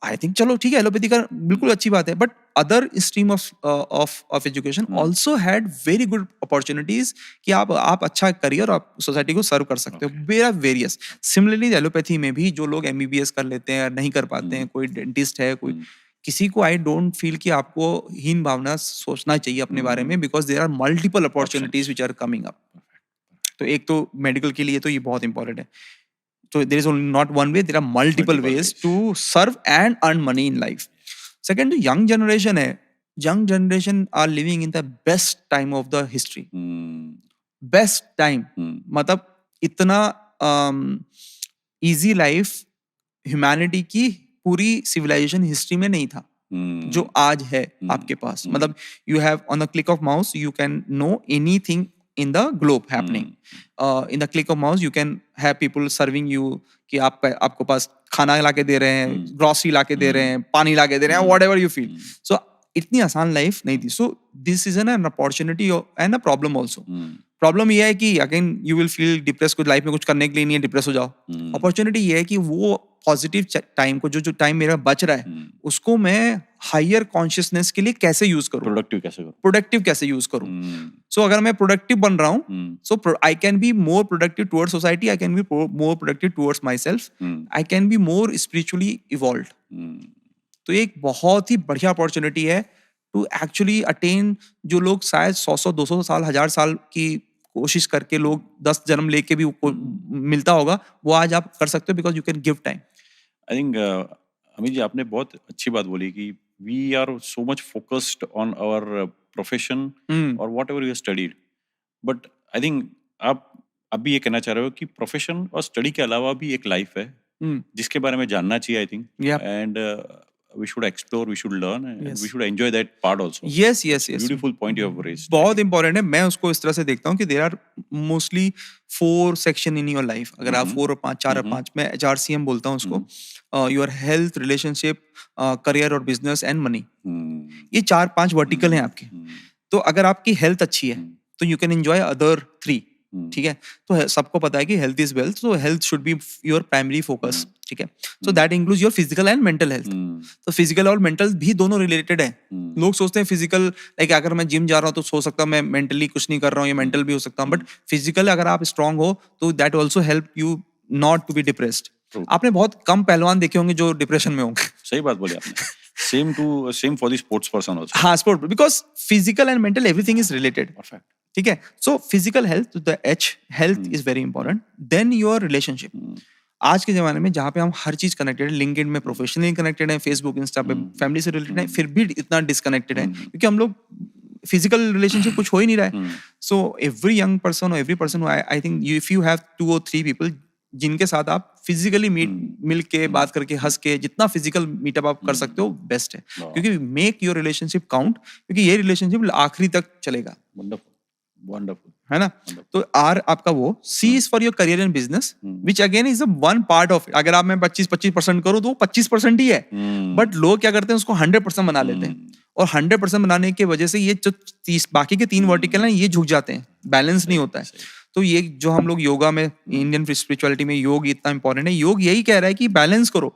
I think चलो ठीक है, एलोपैथी का बिल्कुल अच्छी बात है, but other stream of education also had very good opportunities कि आप अच्छा करियर आप सोसाइटी को सर्व कर सकते हो. Where are various. Similarly allopathy में भी जो लोग MBBS कर लेते हैं, नहीं कर पाते हैं, कोई डेंटिस्ट है, कोई किसी को, आई डोंट फील कि आपको हीन भावना सोचना चाहिए अपने बारे में, because there are multiple opportunities which are coming up. तो एक तो मेडिकल के लिए तो ये बहुत इंपॉर्टेंट है. So there is only not one way, there are multiple ways to serve and earn money in life. Second, young generation है, young generation are living in the best time of the history. Best time. मतलब इतना easy life humanity की पूरी civilization history में नहीं था जो आज है आपके पास. मतलब you have on the click of mouse you can know anything in the globe happening. In the click of mouse you can have people serving you कि आपको पास खाना लाके दे रहे हैं, ग्रोसरी लाके दे रहे हैं, पानी लाके दे रहे हैं, whatever you feel. So इतनी आसान लाइफ नहीं थी. So this is an opportunity and a problem also. Problem ये है कि again you will feel depress, कुछ लाइफ में कुछ करने के लिए नहीं है, डिप्रेस हो जाओ. अपॉर्चुनिटी ये है कि वो पॉजिटिव टाइम को, जो टाइम मेरा बच रहा है, उसको मैं हायर कॉन्शियसनेस के लिए कैसे यूज करूं, प्रोडक्टिव कैसे यूज करूं. सो अगर मैं प्रोडक्टिव बन रहा हूं, so I can be more productive towards society, I can be more productive towards myself, I can be more spiritually evolved. तो एक बहुत ही बढ़िया अपॉर्चुनिटी है टू एक्चुअली अटेन, जो लोग शायद 100-200 साल, 1000 साल की कोशिश करके लोग 10 जन्म लेके भी मिलता होगा, वो आज आप कर सकते हो because you can give time. I think Amit ji, आपने बहुत अच्छी बात बोली कि we are so much focused on our profession और whatever you studied, but I think आप अभी ये कहना चाह रहे हो कि प्रोफेशन और स्टडी के अलावा भी एक लाइफ है जिसके बारे में जानना चाहिए. I think and we should explore, we should learn, and we should enjoy that part also. Yes. Beautiful point you have raised. बहुत important है. मैं उसको इस तरह से देखता हूँ कि there are mostly 4 section in your life. अगर आप 4 और 5, 4 और 5, मैं HRCM बोलता हूँ उसको, your health, relationship, career और business and money. ये 4-5 वर्टिकल हैं आपके. तो अगर आपकी हेल्थ अच्छी है तो you can enjoy other 3. ठीक है, तो सबको पता है कि हेल्थ इज वेल्थ, तो health should be your primary focus, ठीक है। So that includes your physical and mental health. तो फिजिकल और मेंटल भी दोनों रिलेटेड है। लोग सोचते हैं फिजिकल, लाइक अगर मैं जिम जा रहा हूँ तो सो सकता हूँ मैं मेंटली कुछ नहीं कर रहा हूँ, या मेंटल भी हो सकता हूँ, बट फिजिकल अगर आप स्ट्रांग हो तो that also help you not to be depressed. आपने बहुत कम पहलवान देखे होंगे जो डिप्रेशन में होंगे। सही बात बोले आपने। Same for the sports person also. हाँ, sport, because physical and mental everything is related. Perfect. ठीक है, so physical health, the H, health is very important, then your relationship. आज के जमाने में जहाँ पे हम हर चीज कनेक्टेड है, लिंक्डइन में प्रोफेशनली कनेक्टेड है, फेसबुक इंस्टा पे फैमिली से रिलेटेड है, फिर भी इतना डिस्कनेक्टेड है क्योंकि हम लोग फिजिकल रिलेशनशिप कुछ हो ही नहीं रहा है। So every young person, every person, I think if you have 2 or 3 people जिनके साथ आप फिजिकली मिल के बात करके हंस के जितना फिजिकल मीटअप आप कर सकते हो बेस्ट है, क्योंकि मेक योर रिलेशनशिप काउंट, क्योंकि ये रिलेशनशिप आखिरी तक चलेगा। वंडरफुल, है ना। तो आर आपका वो, C is for your career and business, which again is one part of it. अगर आप मैं 25% करूँ तो वो 25% ही है, बट लोग क्या करते हैं उसको 100% बना लेते हैं, और 100% बनाने की वजह से ये जो बाकी के 3 वर्टिकल हैं ये झुक जाते हैं, बैलेंस नहीं होता है। तो ये जो हम लोग योगा में, इंडियन स्पिरिचुअलिटी में योग इतना इंपॉर्टेंट है, योग यही कह रहा है कि बैलेंस करो,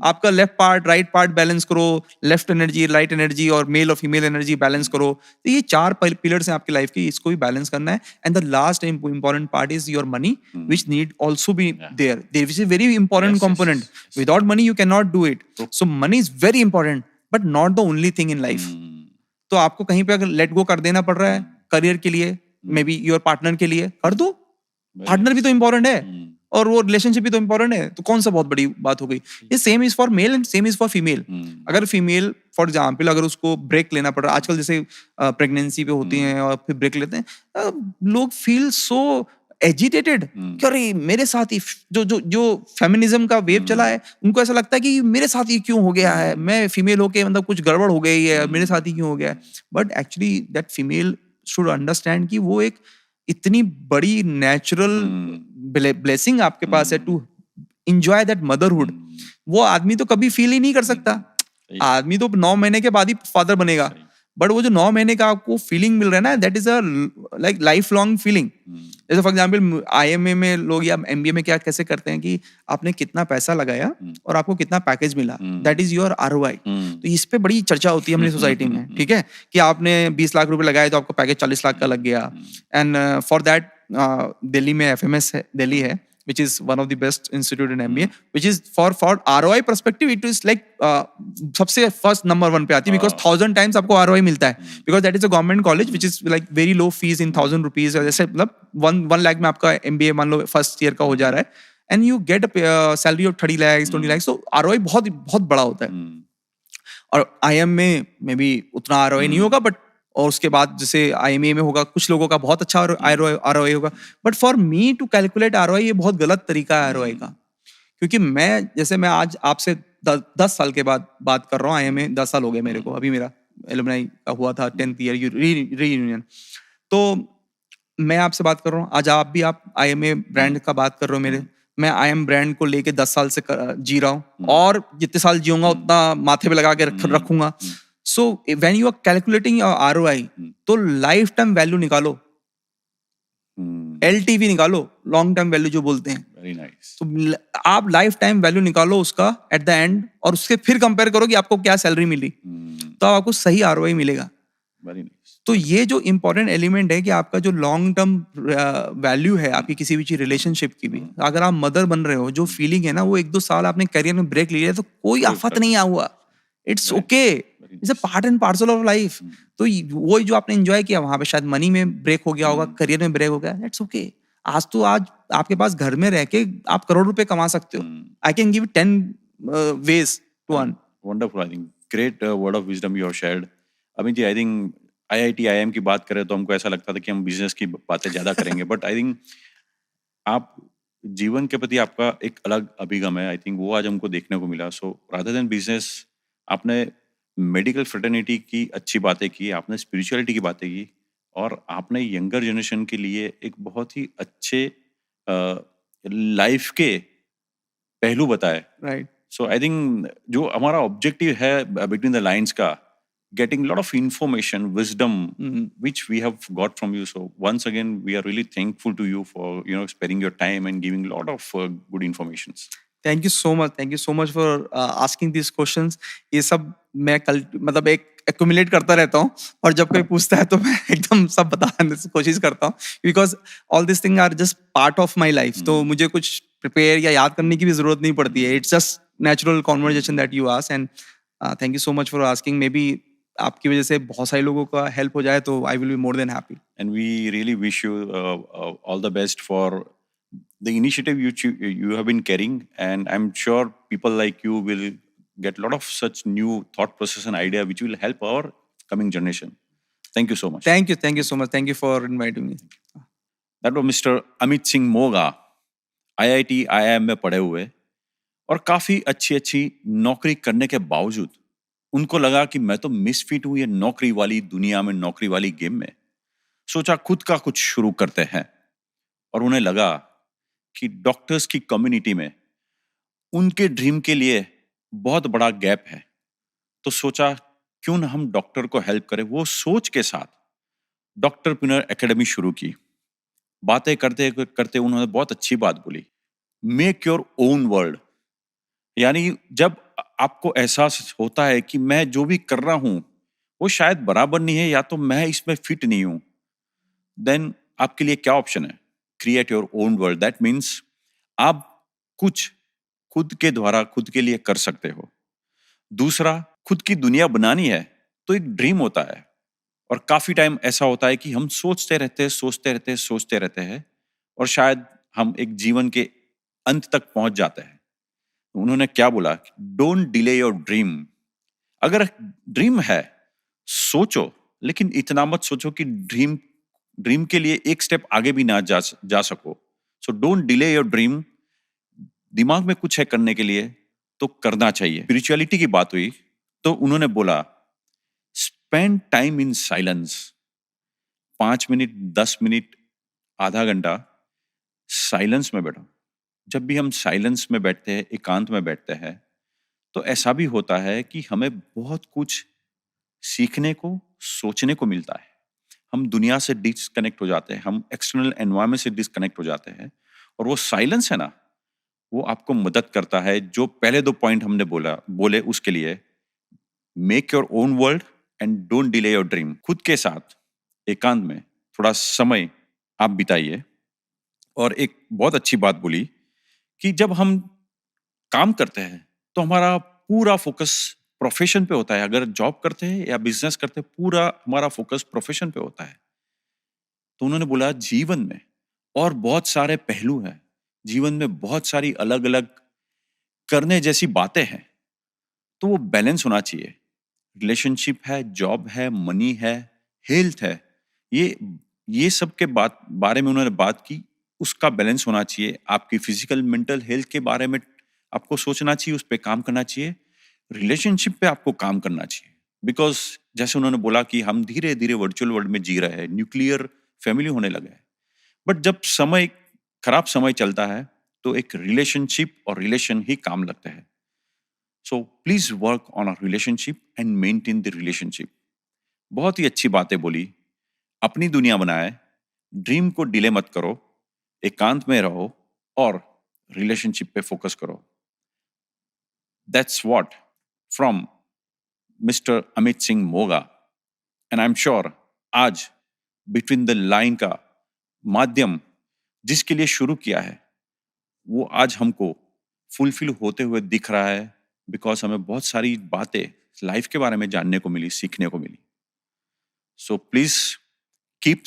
आपका left part right part balance करो, लेफ्ट एनर्जी राइट एनर्जी और मेल और फीमेल एनर्जी बैलेंस करो। तो ये 4 पिलर्स हैं आपकी लाइफ की, इसको भी बैलेंस करना है। And the last important part is your money, which need also be there, which is very important component. Without money you can not do it. So money is very important but not the only thing in life. तो आपको कहीं पे अगर let go कर देना पड़ रहा है करियर के लिए, मे बी योर पार्टनर के लिए, कर दो। पार्टनर भी तो इंपॉर्टेंट है और वो रिलेशनशिप भी तो इंपॉर्टेंट है, तो कौन सा बहुत बड़ी बात हो गई। ये same is for male and same is for female. अगर फीमेल फॉर एग्जाम्पल अगर उसको ब्रेक लेना पड़ रहा है, आजकल जैसे प्रेगनेंसी पे होती हैं और फिर ब्रेक लेते हैं, लोग फील सो एजिटेटेड कि अरे मेरे साथ ही जो फेमिनिज्म का वेव चला है, उनको ऐसा लगता है कि मेरे साथ ही क्यों हो गया है, मैं फीमेल होके मतलब कुछ गड़बड़ हो गई है, मेरे साथ ही क्यों हो गया है। But actually that female should understand कि वो एक इतनी बड़ी नेचुरल ब्लेसिंग आपके पास है टू एंजॉय दैट मदरहुड। वो आदमी तो कभी फील ही नहीं कर सकता, आदमी तो 9 महीने के बाद ही फादर बनेगा, बट वो जो 9 महीने का आपको फीलिंग मिल रहा है ना, that is a like life long feeling. जैसे फॉर एग्जांपल IMA में लोग या MBA में क्या कैसे करते हैं कि आपने कितना पैसा लगाया और आपको कितना पैकेज मिला, दैट इज योर ROI। तो इस पे बड़ी चर्चा होती है हमारी सोसाइटी में, ठीक है, कि आपने 20 लाख रुपए लगाए तो आपको पैकेज 40 लाख का लग गया। एंड फॉर दैट दिल्ली में FMS है, दिल्ली है, which is one of the best institute in MBA, which is for ROI perspective, it is like सबसे first number 1 पे आती है, because 1000 times आपको ROI मिलता है, because that is a government college which is like very low fees in 1000 rupees, जैसे मतलब 1 lakh में आपका MBA मान लो फर्स्ट ईयर का हो जा रहा है, and you get a salary of 30 lakhs 20 lakhs, so ROI बहुत बहुत बड़ा होता है। और IIM में भी उतना ROI नहीं होगा, बट और उसके बाद जैसे IMA में होगा, कुछ लोगों का बहुत अच्छा ROI होगा, but for me to calculate ROI ये बहुत गलत तरीका है ROI का। क्योंकि मैं आज आपसे 10 साल के बाद बात कर रहा हूँ, IMA 10 साल हो गए मेरे को, अभी मेरा एलुमनाई का हुआ था 10th ईयर रीयूनियन, तो मैं आपसे बात कर रहा हूँ आज, आप IMA ब्रांड का बात कर रहे हो मेरे, मैं IM ब्रांड को लेके 10 साल से जी रहा हूँ, और जितने साल जीऊंगा उतना माथे पे लगा के रखूंगा। So when you are calculating your ROI, तो लाइफ टाइम वैल्यू निकालो, LTV निकालो, लॉन्ग टर्म वैल्यू जो बोलते हैं। Very nice. तो आप लाइफ टाइम वैल्यू निकालो उसका एट द एंड, और उसके फिर कंपेयर करो कि आपको क्या सैलरी मिली, तो आपको सही ROI मिलेगा। Very nice. तो ये जो इंपॉर्टेंट एलिमेंट है कि आपका जो लॉन्ग टर्म वैल्यू है आपकी किसी भी चीज रिलेशनशिप की भी, अगर आप मदर बन रहे हो, जो फीलिंग है ना, वो 1-2 साल आपने करियर में ब्रेक लिया तो कोई आफत नहीं हुआ, it's okay, it's a part and parcel of life. तो वो जो आपने एंजॉय किया, वहां पे शायद मनी में ब्रेक हो गया होगा, करियर में ब्रेक हो गया, दैट्स ओके। आज आपके पास घर में रह के आप करोड़ रुपए कमा सकते हो। I can give 10 ways to earn. Wonderful, I think great word of wisdom you have shared. Amit ji, I think IIT IIM की बात करें तो हमको ऐसा लगता था कि हम बिजनेस की बातें ज्यादा करेंगे, बट आई थिंक आप जीवन के प्रति आपका एक अलग अभिगम है, आई थिंक वो आज हमको देखने को मिला। सो रादर देन बिजनेस, आपने मेडिकल फ्रेटर्निटी की अच्छी बातें की, आपने स्पिरिचुअलिटी की बातें की, और आपने यंगर जनरेशन के लिए एक बहुत ही अच्छे लाइफ के पहलू बताए। राइट। सो आई थिंक जो हमारा ऑब्जेक्टिव है बिटवीन द लाइंस का, getting a lot of information, wisdom, which we have got from you. So once again, we are really thankful to you for sparing your time and giving a lot of good informations. Thank you so much, thank you so much for asking this questions. ये सब मैं कल मतलब एक accumulate करता रहता हूँ, और जब कोई पूछता है तो मैं एकदम सब बताने की कोशिश करता हूँ, because all this thing are just part of my life. तो मुझे कुछ प्रिपेयर या याद करने की भी जरूरत नहीं पड़ती है. It's just natural conversation that you ask, and thank you so much for asking. May be आपकी वजह से बहुत सारे लोगों का हेल्प हो जाए तो I will be more than happy. And we really wish you all the best for the initiative you have been carrying, and I'm sure people like you will get a lot of such new thought process and idea which will help our coming generation. Thank you so much. Thank you so much. Thank you for inviting me. That was Mr. Amit Singh Moga, IIT IIM में पढ़े हुए, और काफी अच्छी नौकरी करने के बावजूद उनको लगा कि मैं तो मिसफिट हूं ये नौकरी वाली दुनिया में, नौकरी वाली गेम में. सोचा खुद का कुछ शुरू करते हैं, और उन्हें लगा कि डॉक्टर्स की कम्युनिटी में उनके ड्रीम के लिए बहुत बड़ा गैप है. तो सोचा क्यों ना हम डॉक्टर को हेल्प करें. वो सोच के साथ डॉक्टरप्रेन्योर एकेडमी शुरू की. बातें करते करते उन्होंने बहुत अच्छी बात बोली, मेक योर ओन वर्ल्ड. यानी जब आपको एहसास होता है कि मैं जो भी कर रहा हूं वो शायद बराबर नहीं है, या तो मैं इसमें फिट नहीं हूं, देन आपके लिए क्या ऑप्शन है? Create your own world. That means आप कुछ खुद के द्वारा खुद के लिए कर सकते हो. दूसरा, खुद की दुनिया बनानी है तो एक ड्रीम होता है, और काफी टाइम ऐसा होता है कि हम सोचते रहते हैं, और शायद हम एक जीवन के अंत तक पहुंच जाते हैं. उन्होंने क्या बोला? Don't delay your dream. अगर ड्रीम है सोचो, लेकिन इतना मत सोचो कि ड्रीम के लिए एक स्टेप आगे भी ना जा सको. So don't delay your dream. दिमाग में कुछ है करने के लिए तो करना चाहिए. स्पिरिचुअलिटी की बात हुई तो उन्होंने बोला spend time in silence. 5 minute, 10 minute, आधा घंटा साइलेंस में बैठो. जब भी हम साइलेंस में बैठते हैं, एकांत में बैठते हैं, तो ऐसा भी होता है कि हमें बहुत कुछ सीखने को, सोचने को मिलता है. हम दुनिया से डिस्कनेक्ट हो जाते हैं, हम एक्सटर्नल एनवायरनमेंट से डिस्कनेक्ट हो जाते हैं, और वो साइलेंस है ना, वो आपको मदद करता है. जो पहले 2 पॉइंट हमने बोले उसके लिए, make your own world and don't delay your dream. खुद के साथ एकांत में थोड़ा समय आप बिताइए. और एक बहुत अच्छी बात बोली कि जब हम काम करते हैं तो हमारा पूरा फोकस प्रोफेशन पे होता है. अगर जॉब करते हैं या बिजनेस करते हैं, पूरा हमारा फोकस प्रोफेशन पे होता है. तो उन्होंने बोला जीवन में और बहुत सारे पहलू हैं, जीवन में बहुत सारी अलग अलग करने जैसी बातें हैं, तो वो बैलेंस होना चाहिए. रिलेशनशिप है, जॉब है, मनी है, हेल्थ है, ये सब के बारे में उन्होंने बात की. उसका बैलेंस होना चाहिए. आपकी फिजिकल मेंटल हेल्थ के बारे में आपको सोचना चाहिए, उस पर काम करना चाहिए. रिलेशनशिप पे आपको काम करना चाहिए, बिकॉज जैसे उन्होंने बोला कि हम धीरे धीरे वर्चुअल वर्ल्ड में जी रहे हैं, न्यूक्लियर फैमिली होने लगे हैं. बट जब खराब समय चलता है तो एक रिलेशनशिप और रिलेशन ही काम लगता है. So please work on a relationship and maintain the relationship. बहुत ही अच्छी बातें बोली. अपनी दुनिया बनाए, ड्रीम को डिले मत करो, एकांत में रहो और रिलेशनशिप पे फोकस करो. That's what from mister Amit Singh Moga. And I am sure आज बिटवीन द लाइन का माध्यम जिसके लिए शुरू किया है, वो आज हमको फुलफिल होते हुए दिख रहा है, बिकॉज हमें बहुत सारी बातें लाइफ के बारे में जानने को मिली, सीखने को मिली. So please keep